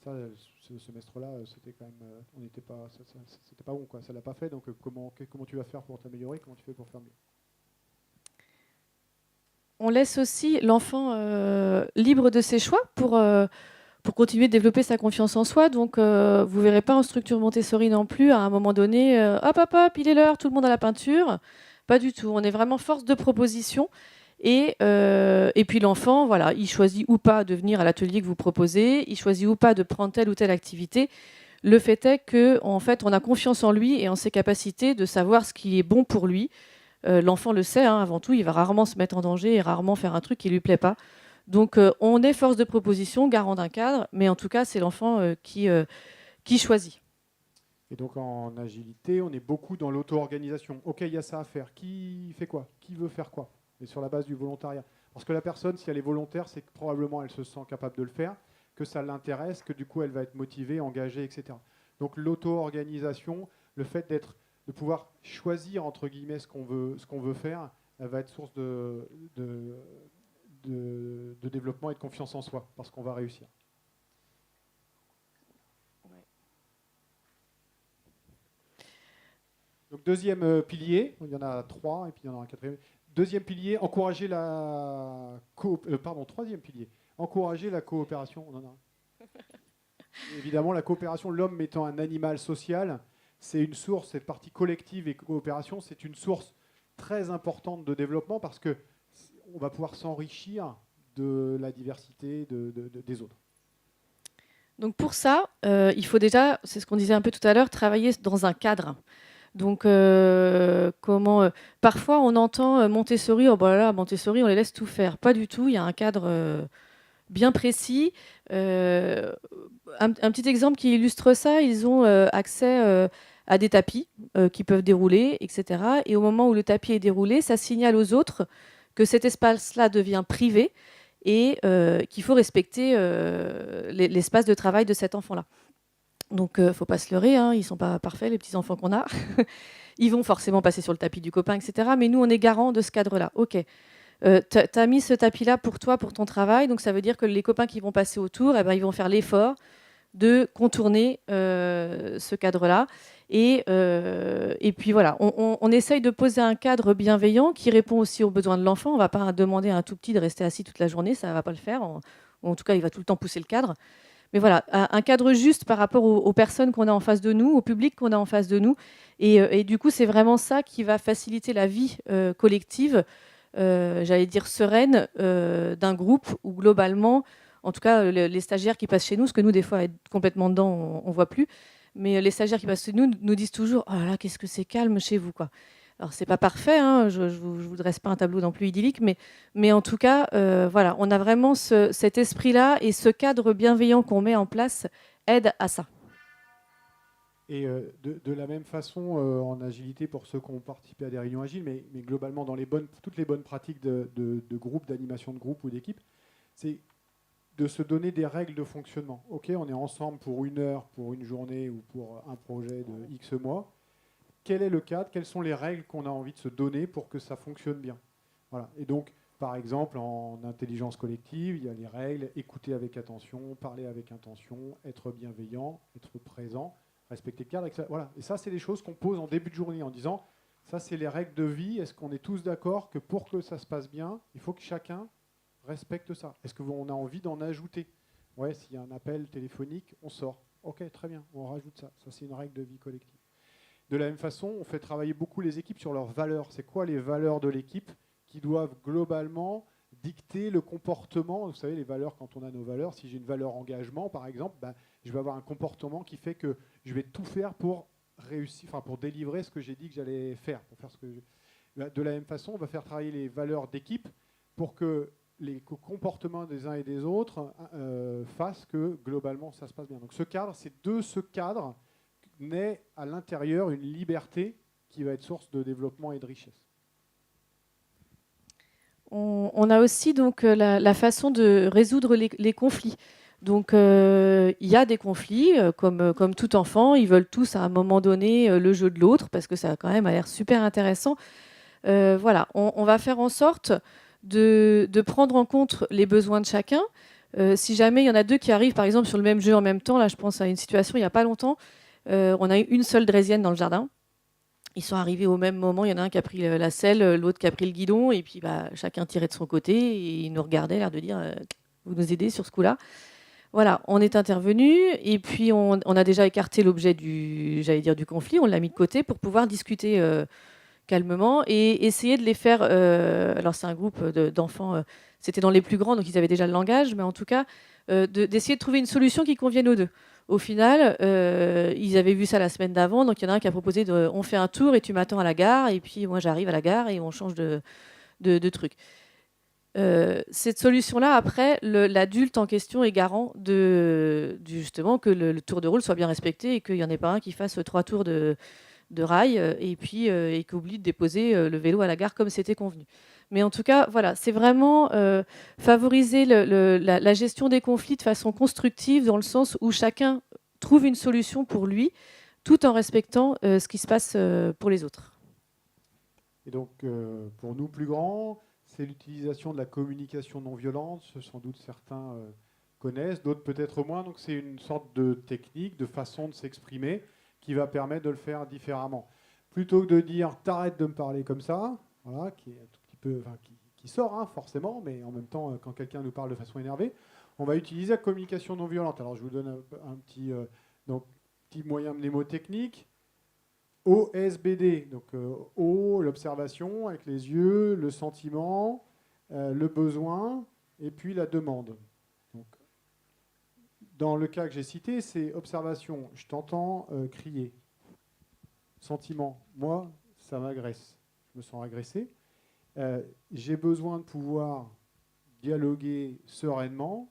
ça, ce semestre-là, c'était quand même, on n'était pas, c'était pas bon, quoi, ça l'a pas fait, donc comment tu vas faire pour t'améliorer, comment tu fais pour faire mieux? On laisse aussi l'enfant libre de ses choix pour continuer de développer sa confiance en soi. Donc, vous ne verrez pas en structure Montessori non plus, à un moment donné, hop, hop, hop, il est l'heure, tout le monde à la peinture. Pas du tout. On est vraiment force de proposition. Et puis l'enfant, voilà, il choisit ou pas de venir à l'atelier que vous proposez, il choisit ou pas de prendre telle ou telle activité. Le fait est qu'en fait, on a confiance en lui et en ses capacités de savoir ce qui est bon pour lui. L'enfant le sait, hein, avant tout, il va rarement se mettre en danger et rarement faire un truc qui ne lui plaît pas. Donc, on est force de proposition, garant d'un cadre, mais en tout cas, c'est l'enfant qui choisit. Et donc, en agilité, on est beaucoup dans l'auto-organisation. OK, il y a ça à faire. Qui fait quoi? Qui veut faire quoi? Et sur la base du volontariat. Parce que la personne, si elle est volontaire, c'est que probablement elle se sent capable de le faire, que ça l'intéresse, que du coup, elle va être motivée, engagée, etc. Donc, l'auto-organisation, le fait de pouvoir choisir, entre guillemets, ce qu'on veut faire, elle va être source de développement et de confiance en soi, parce qu'on va réussir. Donc deuxième pilier, il y en a 3 et puis il y en aura un quatrième. Deuxième pilier, encourager troisième pilier, encourager la coopération. On en a un. Évidemment, la coopération, l'homme étant un animal social, c'est une source, cette partie collective et coopération, c'est une source très importante de développement parce que on va pouvoir s'enrichir de la diversité des autres. Donc pour ça, il faut déjà, c'est ce qu'on disait un peu tout à l'heure, travailler dans un cadre. Donc, parfois on entend Montessori, oh bah là, Montessori, on les laisse tout faire. Pas du tout, il y a un cadre bien précis. Un petit exemple qui illustre ça, ils ont accès à des tapis qui peuvent dérouler, etc. Et au moment où le tapis est déroulé, ça signale aux autres que cet espace-là devient privé et qu'il faut respecter l'espace de travail de cet enfant-là. Donc, faut pas se leurrer, hein, ils sont pas parfaits, les petits-enfants qu'on a. Ils vont forcément passer sur le tapis du copain, etc. Mais nous, on est garant de ce cadre-là. OK. Tu as mis ce tapis-là pour toi, pour ton travail. Donc, ça veut dire que les copains qui vont passer autour, eh ben, ils vont faire l'effort de contourner ce cadre-là. Et puis, voilà, on essaye de poser un cadre bienveillant qui répond aussi aux besoins de l'enfant. On ne va pas demander à un tout petit de rester assis toute la journée. Ça ne va pas le faire. En tout cas, il va tout le temps pousser le cadre. Mais voilà, un cadre juste par rapport aux personnes qu'on a en face de nous, au public qu'on a en face de nous. Et du coup, c'est vraiment ça qui va faciliter la vie collective, j'allais dire sereine, d'un groupe où globalement, en tout cas, les stagiaires qui passent chez nous, parce que nous, des fois, être complètement dedans, on ne voit plus, mais les stagiaires qui passent chez nous disent toujours « Oh là là, qu'est-ce que c'est calme chez vous ». Alors, c'est pas parfait, hein, je ne vous dresse pas un tableau non plus idyllique, mais en tout cas, voilà, on a vraiment cet esprit-là et ce cadre bienveillant qu'on met en place aide à ça. Et de la même façon, en agilité, pour ceux qui ont participé à des réunions agiles, mais globalement dans toutes les bonnes pratiques de groupe, d'animation de groupe ou d'équipe, c'est de se donner des règles de fonctionnement. OK, on est ensemble pour 1 heure, pour une journée ou pour un projet de X mois. Quel est le cadre? Quelles sont les règles qu'on a envie de se donner pour que ça fonctionne bien? Voilà. Et donc, par exemple, en intelligence collective, il y a les règles, écouter avec attention, parler avec intention, être bienveillant, être présent, respecter le cadre, etc. Voilà. Et ça, c'est des choses qu'on pose en début de journée en disant, ça, c'est les règles de vie. Est-ce qu'on est tous d'accord que pour que ça se passe bien, il faut que chacun respecte ça? Est-ce qu'on a envie d'en ajouter? Ouais, s'il y a un appel téléphonique, on sort. OK, très bien, on rajoute ça. Ça, c'est une règle de vie collective. De la même façon, on fait travailler beaucoup les équipes sur leurs valeurs. C'est quoi les valeurs de l'équipe qui doivent globalement dicter le comportement? Vous savez, les valeurs, quand on a nos valeurs, si j'ai une valeur engagement, par exemple, je vais avoir un comportement qui fait que je vais tout faire pour réussir, enfin pour délivrer ce que j'ai dit que j'allais faire, pour faire ce que de la même façon, on va faire travailler les valeurs d'équipe pour que les comportements des uns et des autres fassent que globalement ça se passe bien. Donc ce cadre, c'est de ce cadre naît à l'intérieur une liberté qui va être source de développement et de richesse. On a aussi donc la façon de résoudre les conflits. Donc il y a des conflits, comme tout enfant, ils veulent tous à un moment donné le jeu de l'autre, parce que ça a quand même l'air super intéressant. Voilà, on va faire en sorte de prendre en compte les besoins de chacun. Si jamais il y en a deux qui arrivent, par exemple, sur le même jeu en même temps, là je pense à une situation il n'y a pas longtemps, on a eu une seule draisienne dans le jardin. Ils sont arrivés au même moment, il y en a un qui a pris la selle, l'autre qui a pris le guidon, et puis chacun tirait de son côté, et ils nous regardaient, l'air de dire vous nous aidez sur ce coup-là. Voilà, on est intervenu, et puis on a déjà écarté l'objet du conflit, on l'a mis de côté pour pouvoir discuter calmement et essayer de les faire. Alors c'est un groupe d'enfants, c'était dans les plus grands, donc ils avaient déjà le langage, mais en tout cas d'essayer de trouver une solution qui convienne aux deux. Au final, ils avaient vu ça la semaine d'avant, donc il y en a un qui a proposé on fait un tour et tu m'attends à la gare, et puis moi j'arrive à la gare et on change de truc. Cette solution-là, après, l'adulte en question est garant justement que le tour de rôle soit bien respecté et qu'il n'y en ait pas un qui fasse 3 tours de rail et puis et qu'oublie de déposer le vélo à la gare comme c'était convenu. Mais en tout cas, voilà, c'est vraiment favoriser la gestion des conflits de façon constructive, dans le sens où chacun trouve une solution pour lui, tout en respectant ce qui se passe pour les autres. Et donc, pour nous plus grands, c'est l'utilisation de la communication non violente. Sans doute certains connaissent, d'autres peut-être moins. Donc, c'est une sorte de technique, de façon de s'exprimer qui va permettre de le faire différemment. Plutôt que de dire « t'arrêtes de me parler comme ça », voilà, qui est un tout petit peu, enfin, qui sort hein, forcément, mais en même temps, quand quelqu'un nous parle de façon énervée, on va utiliser la communication non violente. Alors, je vous donne un petit, petit moyen mnémotechnique. OSBD, donc O, l'observation avec les yeux, le sentiment, le besoin et puis la demande. Donc, dans le cas que j'ai cité, c'est observation, je t'entends crier. Sentiment, moi, ça m'agresse, je me sens agressé. J'ai besoin de pouvoir dialoguer sereinement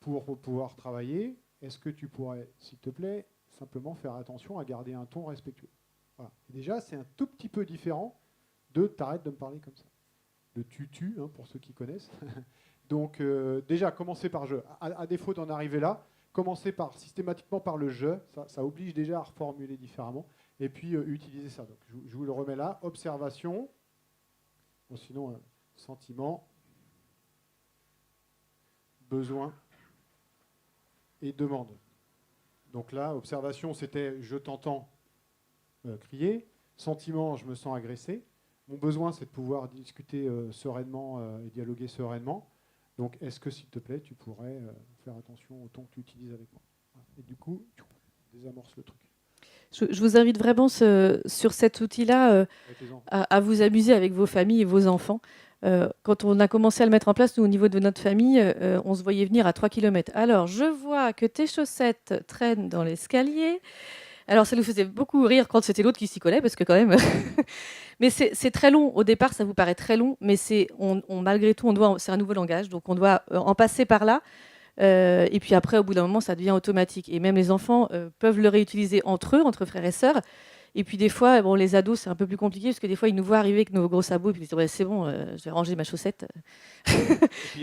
pour pouvoir travailler. Est-ce que tu pourrais, s'il te plaît, simplement faire attention à garder un ton respectueux? Voilà. Déjà, c'est un tout petit peu différent de t'arrêtes de me parler comme ça. Le tutu, hein, pour ceux qui connaissent. Donc, déjà, commencer par je. À défaut d'en arriver là, commencer systématiquement par le je. Ça oblige déjà à reformuler différemment. Et puis, utiliser ça. Donc, je vous le remets là. Observation. Bon, sinon, sentiment. Besoin. Et demande. Donc là, observation, c'était je t'entends crier. Sentiment, je me sens agressé. Mon besoin, c'est de pouvoir discuter sereinement et dialoguer sereinement. Donc, est-ce que, s'il te plaît, tu pourrais faire attention au ton que tu utilises avec moi? Et du coup, désamorce le truc. Je vous invite vraiment sur cet outil-là à vous amuser avec vos familles et vos enfants. Quand on a commencé à le mettre en place, nous, au niveau de notre famille, on se voyait venir à 3 km. Alors, je vois que tes chaussettes traînent dans l'escalier. Alors, ça nous faisait beaucoup rire quand c'était l'autre qui s'y collait, parce que quand même... Mais c'est très long. Au départ, ça vous paraît très long, mais malgré tout, c'est un nouveau langage, donc on doit en passer par là. Et puis après, au bout d'un moment, ça devient automatique. Et même les enfants peuvent le réutiliser entre eux, entre frères et sœurs. Et puis des fois, bon, les ados, c'est un peu plus compliqué, parce que des fois, ils nous voient arriver avec nos gros sabots, et puis ils disent ouais, c'est bon, je vais ranger ma chaussette.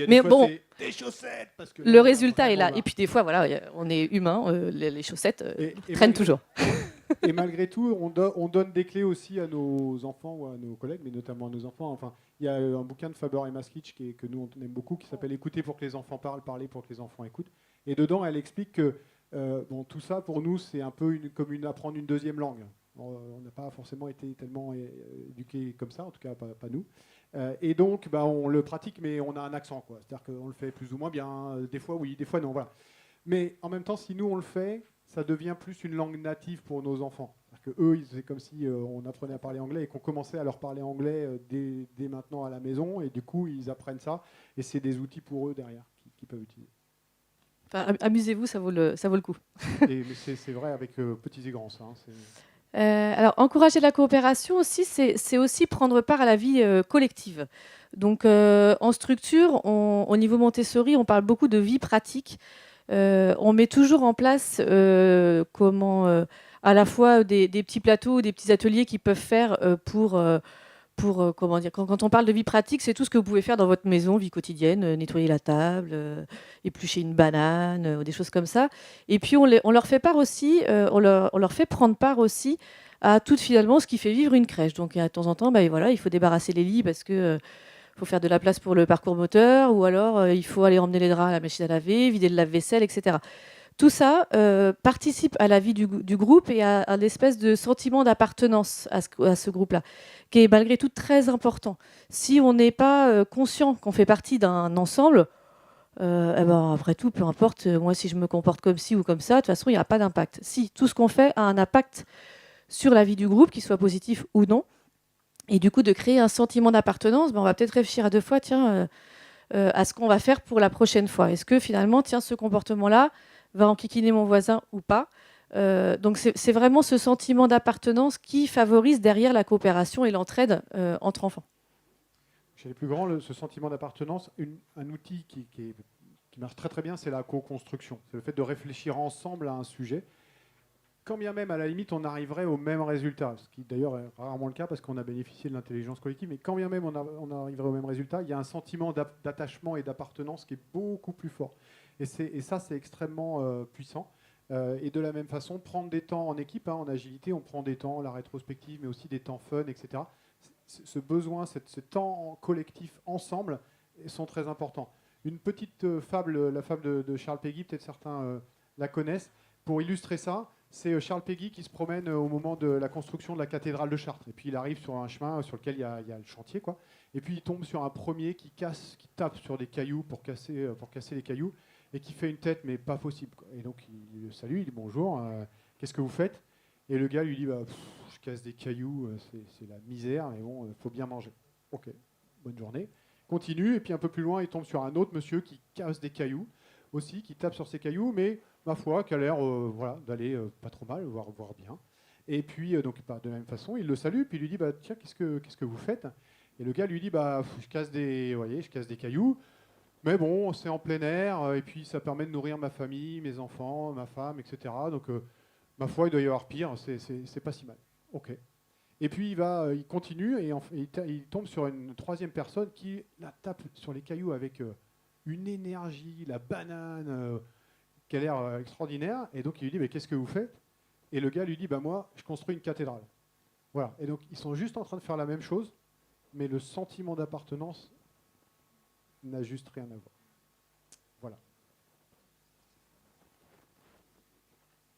Mais bon, des chaussettes, parce que le résultat est là. Et puis des fois, voilà, on est humain, les chaussettes traînent toujours. Et malgré tout, on donne des clés aussi à nos enfants ou à nos collègues, mais notamment à nos enfants. Enfin, il y a un bouquin de Faber et Maslitch que nous on aime beaucoup, qui s'appelle Écouter pour que les enfants parlent, parler pour que les enfants écoutent. Et dedans, elle explique que bon, tout ça, pour nous, c'est un peu comme apprendre une deuxième langue. On n'a pas forcément été tellement éduqués comme ça, en tout cas pas nous. Et donc, on le pratique, mais on a un accent, quoi. C'est-à-dire qu'on le fait plus ou moins bien. Des fois, oui, des fois, non. Voilà. Mais en même temps, si nous, on le fait, ça devient plus une langue native pour nos enfants. C'est-à-dire qu'eux, c'est comme si on apprenait à parler anglais et qu'on commençait à leur parler anglais dès maintenant à la maison. Et du coup, ils apprennent ça. Et c'est des outils pour eux derrière qu'ils peuvent utiliser. Enfin, amusez-vous, ça vaut le coup. Mais c'est vrai avec petits et grands, ça. Alors, encourager la coopération aussi, c'est aussi prendre part à la vie collective. Donc, en structure, au niveau Montessori, on parle beaucoup de vie pratique. On met toujours en place à la fois des petits plateaux, des petits ateliers qu'ils peuvent faire pour comment dire, quand on parle de vie pratique, c'est tout ce que vous pouvez faire dans votre maison, vie quotidienne, nettoyer la table, éplucher une banane, des choses comme ça. Et puis on leur fait part aussi, on leur fait prendre part aussi à tout finalement ce qui fait vivre une crèche. Donc de temps en temps, bah, voilà, il faut débarrasser les lits parce que faut faire de la place pour le parcours moteur, ou alors il faut aller emmener les draps à la machine à laver, vider le lave-vaisselle, etc. Tout ça participe à la vie du groupe et à un espèce de sentiment d'appartenance à ce groupe-là, qui est malgré tout très important. Si on n'est pas conscient qu'on fait partie d'un ensemble, eh ben, après tout, peu importe, moi si je me comporte comme ci ou comme ça, de toute façon, il n'y a pas d'impact. Si tout ce qu'on fait a un impact sur la vie du groupe, qu'il soit positif ou non, et du coup de créer un sentiment d'appartenance, ben, on va peut-être réfléchir à deux fois, tiens, à ce qu'on va faire pour la prochaine fois. Est-ce que finalement, tiens, ce comportement-là va enquiquiner mon voisin ou pas? Donc c'est vraiment ce sentiment d'appartenance qui favorise derrière la coopération et l'entraide entre enfants. Chez les plus grands, ce sentiment d'appartenance, un outil qui marche très très bien, c'est la co-construction. C'est le fait de réfléchir ensemble à un sujet. Quand bien même, à la limite, on arriverait au même résultat, ce qui d'ailleurs est rarement le cas parce qu'on a bénéficié de l'intelligence collective, mais quand bien même on arriverait au même résultat, il y a un sentiment d'attachement et d'appartenance qui est beaucoup plus fort. Et ça, c'est extrêmement puissant. Et de la même façon, prendre des temps en équipe, en agilité, on prend des temps, la rétrospective, mais aussi des temps fun, etc. Ce besoin, ce temps collectif ensemble, sont très importants. Une petite fable, la fable de Charles Péguy, peut-être certains la connaissent. Pour illustrer ça, c'est Charles Péguy qui se promène au moment de la construction de la cathédrale de Chartres. Et puis il arrive sur un chemin sur lequel il y a le chantier, quoi. Et puis il tombe sur un premier qui tape sur des cailloux pour casser les cailloux, et qui fait une tête, mais pas possible, quoi. Et donc il le salue, il dit bonjour, qu'est-ce que vous faites? Et le gars lui dit, je casse des cailloux, c'est la misère, mais bon, il faut bien manger. Ok, bonne journée. Continue, et puis un peu plus loin, il tombe sur un autre monsieur qui casse des cailloux aussi, qui tape sur ses cailloux, mais ma foi, qui a l'air d'aller pas trop mal, voire bien. Et puis, donc, de la même façon, il le salue, puis il lui dit, tiens, qu'est-ce que vous faites? Et le gars lui dit, je casse des cailloux, mais bon, c'est en plein air, et puis ça permet de nourrir ma famille, mes enfants, ma femme, etc. Donc, ma foi, il doit y avoir pire, c'est pas si mal. Ok. Et puis il continue, et il tombe sur une troisième personne qui la tape sur les cailloux avec une énergie, la banane, qui a l'air extraordinaire. Et donc il lui dit, mais qu'est-ce que vous faites? Et le gars lui dit, moi, je construis une cathédrale. Voilà. Et donc ils sont juste en train de faire la même chose, mais le sentiment d'appartenance n'a juste rien à voir. Voilà.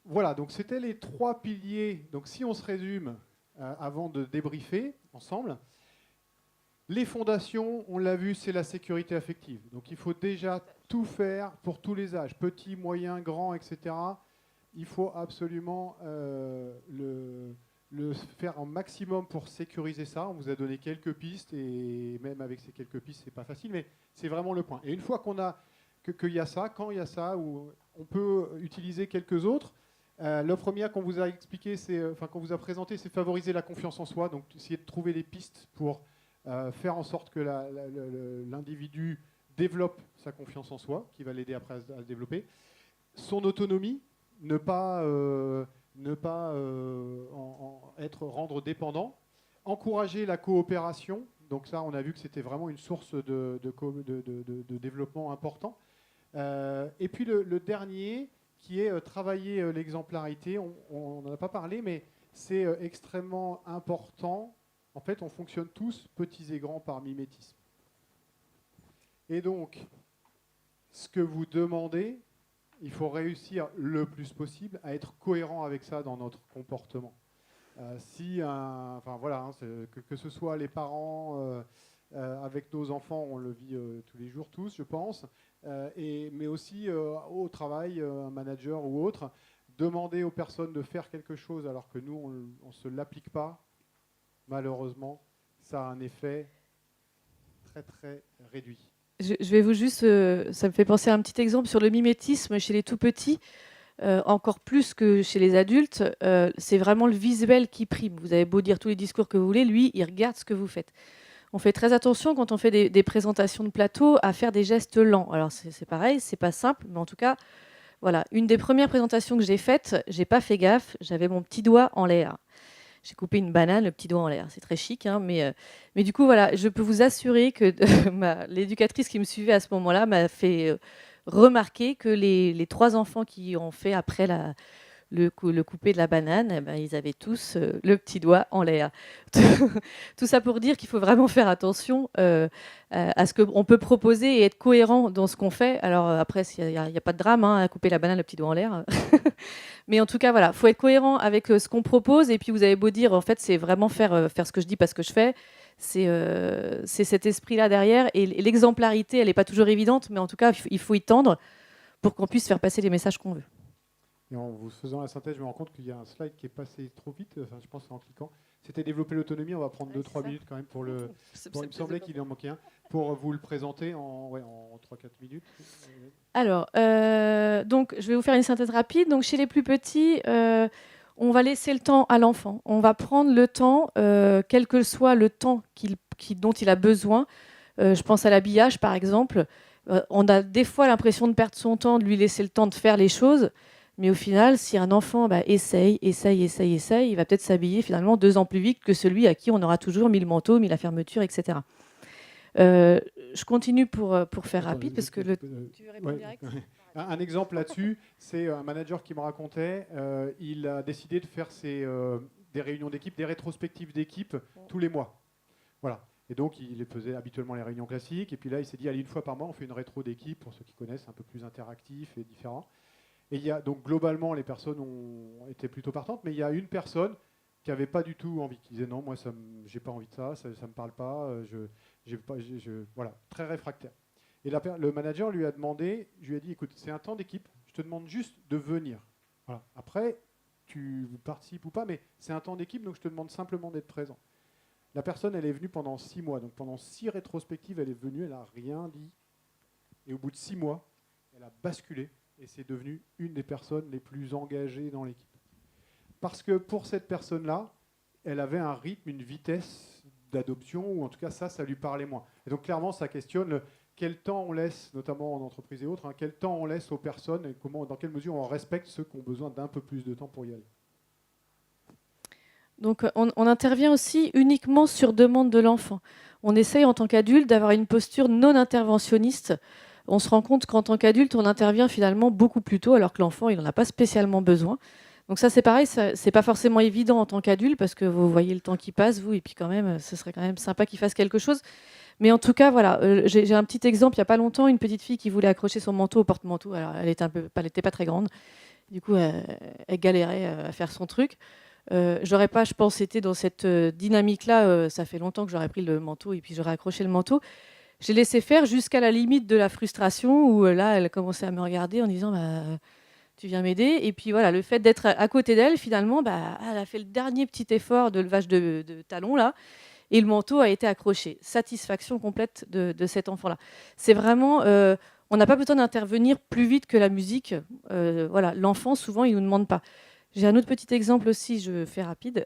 Voilà, donc c'était les trois piliers. Donc si on se résume avant de débriefer ensemble, les fondations, on l'a vu, c'est la sécurité affective. Donc il faut déjà tout faire pour tous les âges, petits, moyens, grands, etc. Il faut absolument le faire un maximum pour sécuriser ça. On vous a donné quelques pistes, et même avec ces quelques pistes, c'est pas facile, mais c'est vraiment le point. Et une fois qu'on a qu'il y a ça, quand il y a ça, où on peut utiliser quelques autres. La première qu'on vous a expliqué, qu'on vous a présenté, c'est favoriser la confiance en soi. Donc essayer de trouver les pistes pour faire en sorte que l'individu développe sa confiance en soi, qui va l'aider après à se développer. Son autonomie, ne pas rendre dépendant. Encourager la coopération. Donc ça, on a vu que c'était vraiment une source de développement important. Et puis le dernier, qui est travailler l'exemplarité. On n'en a pas parlé, mais c'est extrêmement important. En fait, on fonctionne tous, petits et grands, par mimétisme. Et donc, ce que vous demandez, il faut réussir le plus possible à être cohérent avec ça dans notre comportement. Que ce soit les parents avec nos enfants, on le vit tous les jours tous, je pense, mais aussi au travail, un manager ou autre, demander aux personnes de faire quelque chose alors que nous, on ne se l'applique pas, malheureusement, ça a un effet très très réduit. Je vais vous juste, ça me fait penser à un petit exemple sur le mimétisme chez les tout petits, encore plus que chez les adultes. C'est vraiment le visuel qui prime. Vous avez beau dire tous les discours que vous voulez, lui, il regarde ce que vous faites. On fait très attention quand on fait des présentations de plateau à faire des gestes lents. Alors c'est pareil, c'est pas simple, mais en tout cas, voilà. Une des premières présentations que j'ai faites, j'ai pas fait gaffe, j'avais mon petit doigt en l'air. J'ai coupé une banane, le petit doigt en l'air. C'est très chic, hein, mais du coup, voilà, je peux vous assurer que l'éducatrice qui me suivait à ce moment-là m'a fait remarquer que les 3 enfants qui ont fait après le coupé de la banane, eh ben, ils avaient tous le petit doigt en l'air. Tout ça pour dire qu'il faut vraiment faire attention à ce qu'on peut proposer et être cohérent dans ce qu'on fait. Alors après, il n'y a pas de drame à couper la banane, le petit doigt en l'air. Mais en tout cas, voilà, faut être cohérent avec ce qu'on propose. Et puis vous avez beau dire, en fait, c'est vraiment faire ce que je dis, pas ce que je fais. C'est cet esprit-là derrière. Et l'exemplarité, elle n'est pas toujours évidente, mais en tout cas, il faut y tendre pour qu'on puisse faire passer les messages qu'on veut. Et en vous faisant la synthèse, je me rends compte qu'il y a un slide qui est passé trop vite. Enfin, je pense en cliquant. C'était développer l'autonomie. On va prendre 2-3 minutes quand même pour le. Bon, il me semblait qu'il en manquait un. Pour vous le présenter en 3-4 minutes. Alors, donc, je vais vous faire une synthèse rapide. Donc, chez les plus petits, on va laisser le temps à l'enfant. On va prendre le temps, quel que soit le temps dont il a besoin. Je pense à l'habillage, par exemple. On a des fois l'impression de perdre son temps, de lui laisser le temps de faire les choses. Mais au final, si un enfant essaye, il va peut-être s'habiller finalement 2 ans plus vite que celui à qui on aura toujours mis le manteau, mis la fermeture, etc. Je continue pour faire rapide parce que tu veux répondre direct. Un exemple là-dessus, c'est un manager qui me racontait, il a décidé de faire des réunions d'équipe, des rétrospectives d'équipe tous les mois. Voilà. Et donc, il faisait habituellement les réunions classiques. Et puis là, il s'est dit, allez, une fois par mois, on fait une rétro d'équipe, pour ceux qui connaissent, un peu plus interactif et différent. Et donc, globalement, les personnes ont été plutôt partantes, mais il y a une personne qui n'avait pas du tout envie, qui disait, non, moi, j'ai pas envie de ça ne me parle pas, voilà, très réfractaire. Et le manager lui a demandé, je lui ai dit, écoute, c'est un temps d'équipe, je te demande juste de venir. Voilà. Après, tu participes ou pas, mais c'est un temps d'équipe, donc je te demande simplement d'être présent. La personne, elle est venue pendant 6 mois. Donc pendant 6 rétrospectives, elle est venue, elle n'a rien dit. Et au bout de 6 mois, elle a basculé et c'est devenu une des personnes les plus engagées dans l'équipe. Parce que pour cette personne-là, elle avait un rythme, une vitesse d'adoption, ou en tout cas ça lui parlait moins. Et donc clairement, ça questionne quel temps on laisse, notamment en entreprise et autres, quel temps on laisse aux personnes et dans quelle mesure on respecte ceux qui ont besoin d'un peu plus de temps pour y aller. Donc, on intervient aussi uniquement sur demande de l'enfant. On essaye en tant qu'adulte d'avoir une posture non interventionniste. On se rend compte qu'en tant qu'adulte, on intervient finalement beaucoup plus tôt, alors que l'enfant, il n'en a pas spécialement besoin. Donc ça, c'est pareil, c'est pas forcément évident en tant qu'adulte, parce que vous voyez le temps qui passe, vous, et puis quand même, ce serait quand même sympa qu'il fasse quelque chose. Mais en tout cas, voilà, j'ai un petit exemple, il n'y a pas longtemps, une petite fille qui voulait accrocher son manteau au porte-manteau. Alors, elle était pas très grande. Du coup, elle galérait à faire son truc. J'aurais pas, je pense, été dans cette dynamique-là. Ça fait longtemps que j'aurais pris le manteau et puis j'aurais accroché le manteau. J'ai laissé faire jusqu'à la limite de la frustration où là, elle commençait à me regarder en disant tu viens m'aider. Et puis voilà, le fait d'être à côté d'elle, finalement, elle a fait le dernier petit effort de levage de talons là. Et le manteau a été accroché. Satisfaction complète de cet enfant-là. C'est vraiment, on n'a pas besoin d'intervenir plus vite que la musique. Voilà, l'enfant, souvent, il ne nous demande pas. J'ai un autre petit exemple aussi, je fais rapide.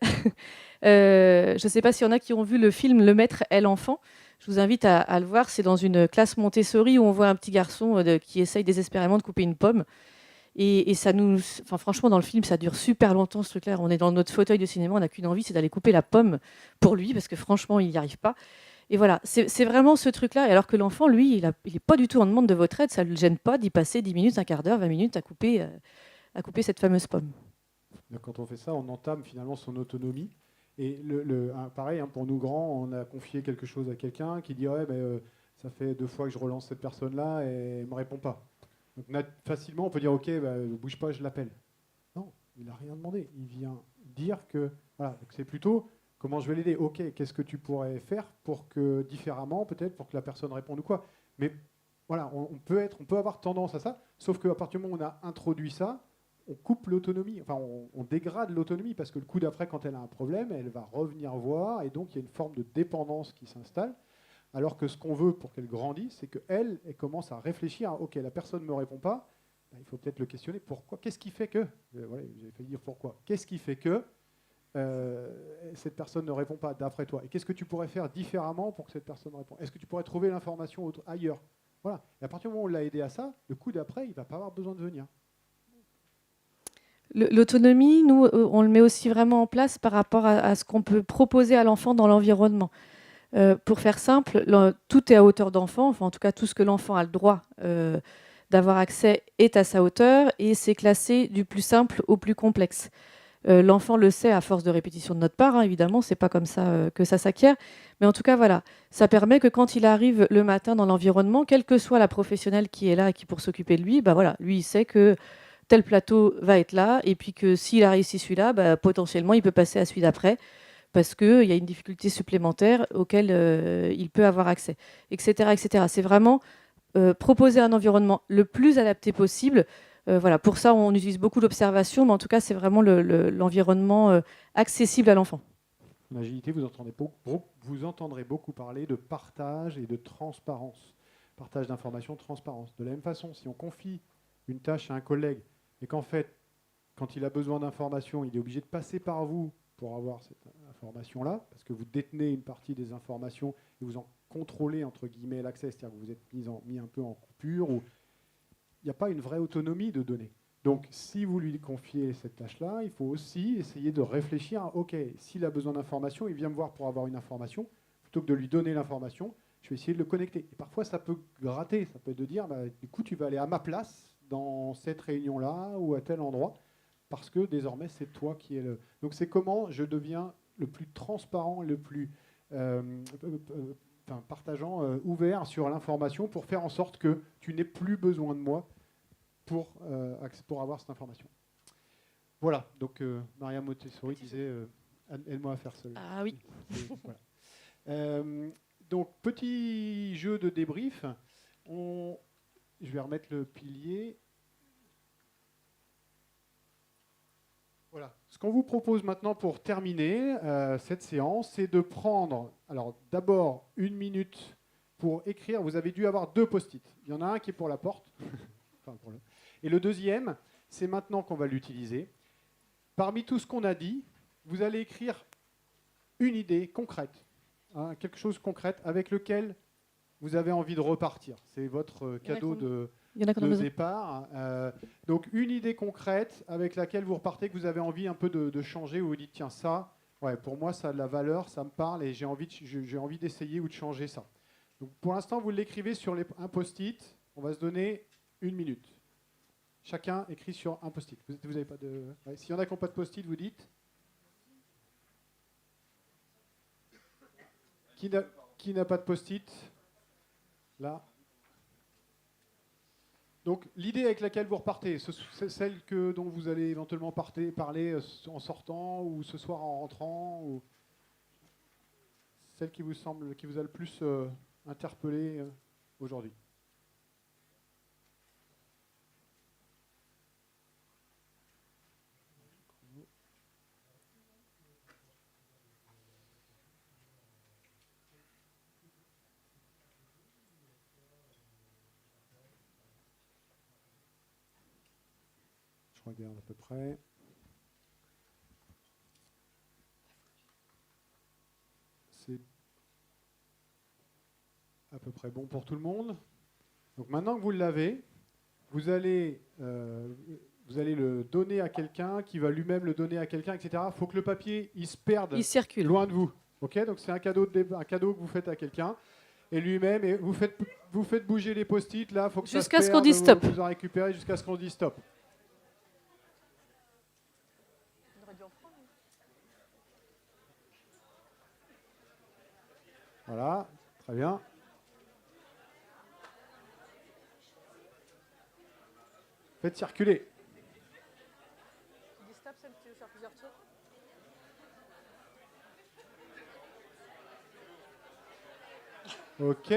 Je ne sais pas s'il y en a qui ont vu le film Le Maître et l'enfant. Je vous invite à le voir. C'est dans une classe Montessori où on voit un petit garçon qui essaye désespérément de couper une pomme. Et ça franchement, dans le film, ça dure super longtemps, ce truc-là. On est dans notre fauteuil de cinéma, on n'a qu'une envie, c'est d'aller couper la pomme pour lui, parce que franchement, il n'y arrive pas. Et voilà, c'est vraiment ce truc-là. Et alors que l'enfant, lui, il n'est pas du tout en demande de votre aide, ça ne le gêne pas d'y passer 10 minutes, un quart d'heure, 20 minutes à couper cette fameuse pomme. Quand on fait ça, on entame finalement son autonomie. Et pareil, pour nous grands, on a confié quelque chose à quelqu'un qui dit ouais, ça fait 2 fois que je relance cette personne-là et elle ne me répond pas. Donc facilement, on peut dire ok, bouge pas, je l'appelle. Non, il n'a rien demandé. Il vient dire que voilà, c'est plutôt comment je vais l'aider. Ok, qu'est-ce que tu pourrais faire pour que différemment, peut-être, pour que la personne réponde ou quoi. Mais voilà, on peut avoir tendance à ça, sauf qu'à partir du moment où on a introduit ça, on coupe l'autonomie, enfin on dégrade l'autonomie parce que le coup d'après, quand elle a un problème, elle va revenir voir et donc il y a une forme de dépendance qui s'installe. Alors que ce qu'on veut pour qu'elle grandisse, c'est qu'elle commence à réfléchir, ok, la personne ne me répond pas, ben, il faut peut-être le questionner, pourquoi, qu'est-ce qui fait que, voilà, j'ai failli dire pourquoi, qu'est-ce qui fait que cette personne ne répond pas d'après toi, et qu'est-ce que tu pourrais faire différemment pour que cette personne réponde, est-ce que tu pourrais trouver l'information ailleurs, voilà, et à partir du moment où on l'a aidé à ça, le coup d'après, il ne va pas avoir besoin de venir. L'autonomie, nous, on le met aussi vraiment en place par rapport à ce qu'on peut proposer à l'enfant dans l'environnement. Pour faire simple, tout est à hauteur d'enfant, enfin en tout cas tout ce que l'enfant a le droit d'avoir accès est à sa hauteur et c'est classé du plus simple au plus complexe. L'enfant le sait à force de répétition de notre part, hein, évidemment, c'est pas comme ça que ça s'acquiert, mais en tout cas voilà, ça permet que quand il arrive le matin dans l'environnement, quelle que soit la professionnelle qui est là et qui pour s'occuper de lui, bah voilà, lui il sait que tel plateau va être là et puis que s'il a réussi celui-là, bah, potentiellement il peut passer à celui d'après parce qu'il y a une difficulté supplémentaire auquel il peut avoir accès, etc. etc. C'est vraiment proposer un environnement le plus adapté possible. Voilà, pour ça, on utilise beaucoup l'observation, mais en tout cas, c'est vraiment l'environnement accessible à l'enfant. En agilité, vous entendrez beaucoup parler de partage et de transparence. Partage d'informations, transparence. De la même façon, si on confie une tâche à un collègue et qu'en fait, quand il a besoin d'informations, il est obligé de passer par vous pour avoir cette information-là, parce que vous détenez une partie des informations et vous en contrôlez, entre guillemets, l'accès, c'est-à-dire que vous êtes mis un peu en coupure, ou il n'y a pas une vraie autonomie de données. Donc, si vous lui confiez cette tâche-là, il faut aussi essayer de réfléchir à, OK, s'il a besoin d'informations, il vient me voir pour avoir une information, plutôt que de lui donner l'information, je vais essayer de le connecter. Et parfois, ça peut gratter, ça peut être de dire, bah, du coup, tu vas aller à ma place dans cette réunion-là ou à tel endroit, parce que désormais, c'est toi qui es le... Donc, c'est comment je deviens le plus transparent, le plus partageant, ouvert sur l'information pour faire en sorte que tu n'aies plus besoin de moi pour avoir cette information. Voilà, donc Maria Montessori disait aide-moi à faire cela. Ah oui. Voilà. Donc, petit jeu de débrief. Je vais remettre le pilier. Voilà. Ce qu'on vous propose maintenant pour terminer cette séance, c'est de prendre, alors d'abord 1 minute pour écrire. Vous avez dû avoir 2 post-it. Il y en a un qui est pour la porte. Et le deuxième, c'est maintenant qu'on va l'utiliser. Parmi tout ce qu'on a dit, vous allez écrire une idée concrète, hein, quelque chose de concret avec lequel vous avez envie de repartir. C'est votre cadeau de départ. Donc une idée concrète avec laquelle vous repartez, que vous avez envie un peu de changer, où vous dites tiens ça, ouais, pour moi ça a de la valeur, ça me parle et j'ai envie d'essayer ou de changer ça. Donc pour l'instant vous l'écrivez sur un post-it. On va se donner 1 minute. Chacun écrit sur un post-it. Vous avez pas de... Ouais, s'il y en a qui n'ont pas de post-it, vous dites. Qui n'a pas de post-it? Là. Donc l'idée avec laquelle vous repartez, c'est celle dont vous allez éventuellement parler en sortant ou ce soir en rentrant, ou celle qui vous a le plus interpellé aujourd'hui. Je regarde à peu près. C'est à peu près bon pour tout le monde. Donc maintenant que vous l'avez, vous allez le donner à quelqu'un qui va lui-même le donner à quelqu'un, etc. Il faut que le papier il se perde loin de vous. Okay, donc c'est un cadeau que vous faites à quelqu'un. Et lui-même, et vous faites bouger les post-it, là, il faut que ça se perde, jusqu'à ce qu'on dise stop. Vous en récupérez jusqu'à ce qu'on dise stop. Voilà, très bien. Faites circuler. Tu dis stop, tu veux faire plusieurs tours. Ok.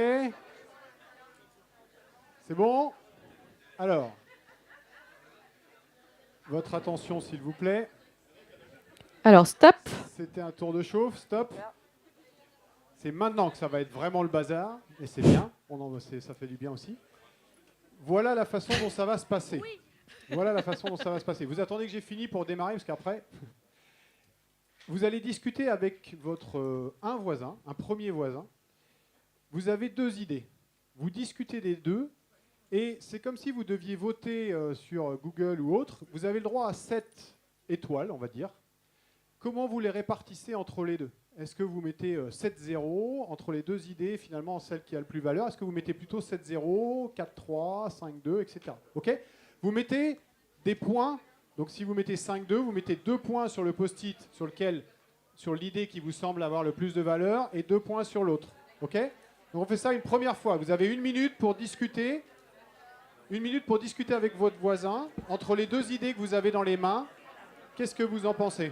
C'est bon? Alors, votre attention, s'il vous plaît. Alors, stop. C'était un tour de chauffe, stop. C'est maintenant que ça va être vraiment le bazar, et c'est bien, ça fait du bien aussi. Voilà la façon dont ça va se passer. Oui. Voilà la façon dont ça va se passer. Vous attendez que j'ai fini pour démarrer, parce qu'après, vous allez discuter avec un voisin, un premier voisin. Vous avez deux idées. Vous discutez des deux, et c'est comme si vous deviez voter sur Google ou autre. Vous avez le droit à 7 étoiles, on va dire. Comment vous les répartissez entre les deux? Est-ce que vous mettez 7-0 entre les deux idées, finalement, celle qui a le plus valeur? Est-ce que vous mettez plutôt 7-0, 4-3, 5-2, etc. OK? Vous mettez des points. Donc si vous mettez 5-2, vous mettez 2 points sur le post-it sur l'idée qui vous semble avoir le plus de valeur et 2 points sur l'autre. OK? Donc on fait ça une première fois. Vous avez 1 minute pour discuter. 1 minute pour discuter avec votre voisin entre les deux idées que vous avez dans les mains. Qu'est-ce que vous en pensez?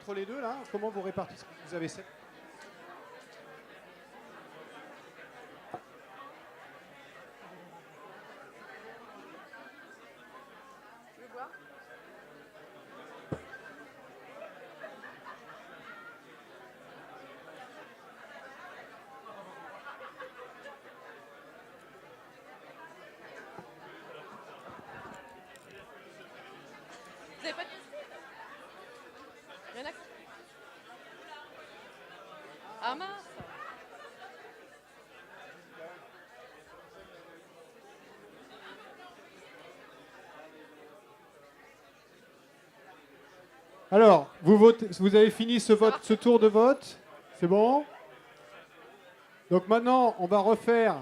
Entre les deux, là, comment vous répartissez? Vous avez 7. Tu veux voir? Vous n'avez pas de post-it? Il y en a. Ah mince! Alors, vous avez fini ce tour de vote? C'est bon? Donc maintenant, on va refaire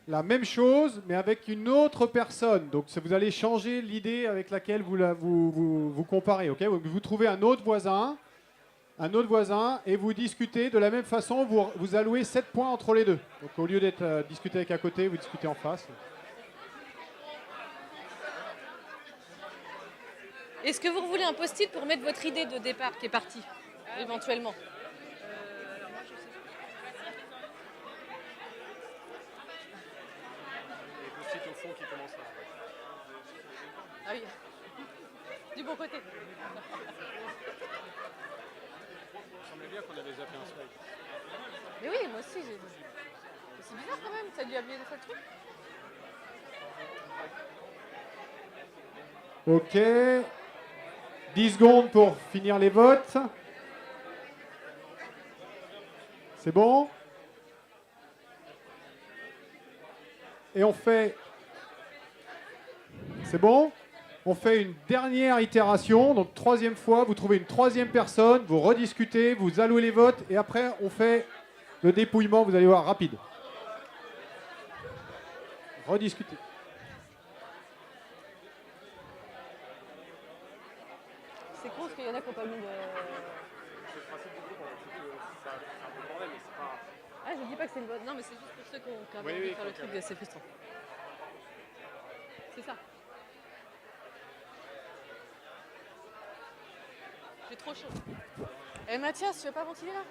la même chose, mais avec une autre personne. Donc vous allez changer l'idée avec laquelle vous comparez. Okay, vous trouvez un autre voisin, et vous discutez de la même façon. Vous allouez 7 points entre les deux. Donc au lieu d'être discuté avec à côté, vous discutez en face. Est-ce que vous voulez un post-it pour mettre votre idée de départ qui est partie, éventuellement? Alors moi, je sais pas. Les post-it au fond qui commencent là. Ah oui. Du bon côté. Il semblait bien qu'on avait zappé un slide. Mais oui, moi aussi. C'est bizarre quand même, ça lui a oublié de faire le truc. Ok. 10 secondes pour finir les votes. C'est bon? Et on fait... C'est bon? On fait une dernière itération. Donc, troisième fois, vous trouvez une troisième personne, vous rediscutez, vous allouez les votes, et après, on fait le dépouillement, vous allez voir, rapide. Rediscutez. C'est con parce qu'il y en a qui n'ont pas mis de... Ah, je dis pas que c'est une bonne... Non, mais c'est juste pour ceux qui ont envie de faire le truc, c'est frustrant. C'est ça. J'ai trop chaud. Eh Mathias, tu veux pas ventiler là?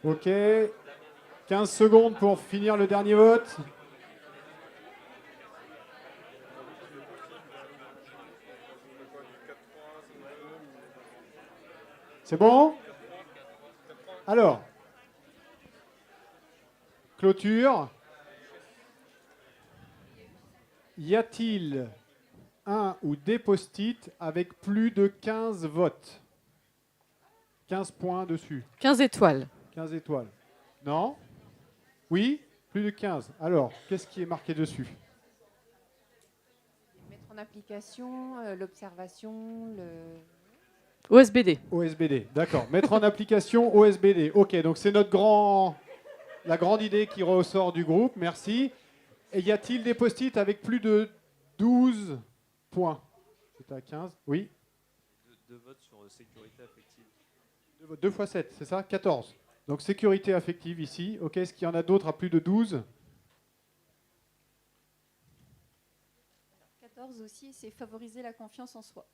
Ok. 15 secondes pour finir le dernier vote. C'est bon? Alors, clôture. Y a-t-il un ou des post-it avec plus de 15 votes? 15 points dessus. 15 étoiles. 15 étoiles. Non? Oui? Plus de 15. Alors, qu'est-ce qui est marqué dessus? Mettre en application l'observation, le... OSBD. OSBD, d'accord. Mettre en application OSBD. Ok, donc c'est la grande idée qui ressort du groupe. Merci. Et y a-t-il des post-it avec plus de 12 points? C'est à 15. Oui. Deux votes sur sécurité affective. 2 fois 7, c'est ça? 14. Donc sécurité affective ici. Ok, est-ce qu'il y en a d'autres à plus de 12? 14 aussi, c'est favoriser la confiance en soi.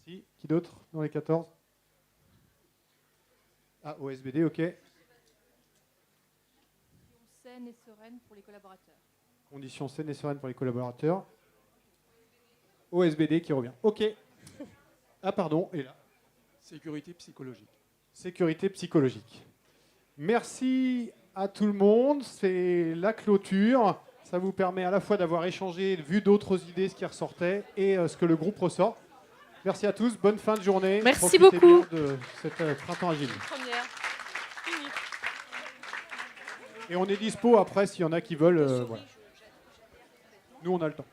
Si. Qui d'autre dans les 14? Ah, OSBD, ok. saines et sereines pour les collaborateurs. Conditions saines et sereines pour les collaborateurs. OSBD qui revient. OK. Ah pardon, et là. Sécurité psychologique. Sécurité psychologique. Merci à tout le monde. C'est la clôture. Ça vous permet à la fois d'avoir échangé, vu d'autres idées, ce qui ressortait, et ce que le groupe ressort. Merci à tous. Bonne fin de journée. Merci Profitez beaucoup. bien de cet printemps agile. Première. Fini. Et on est dispo après s'il y en a qui veulent. Voilà. Nous, on a le temps.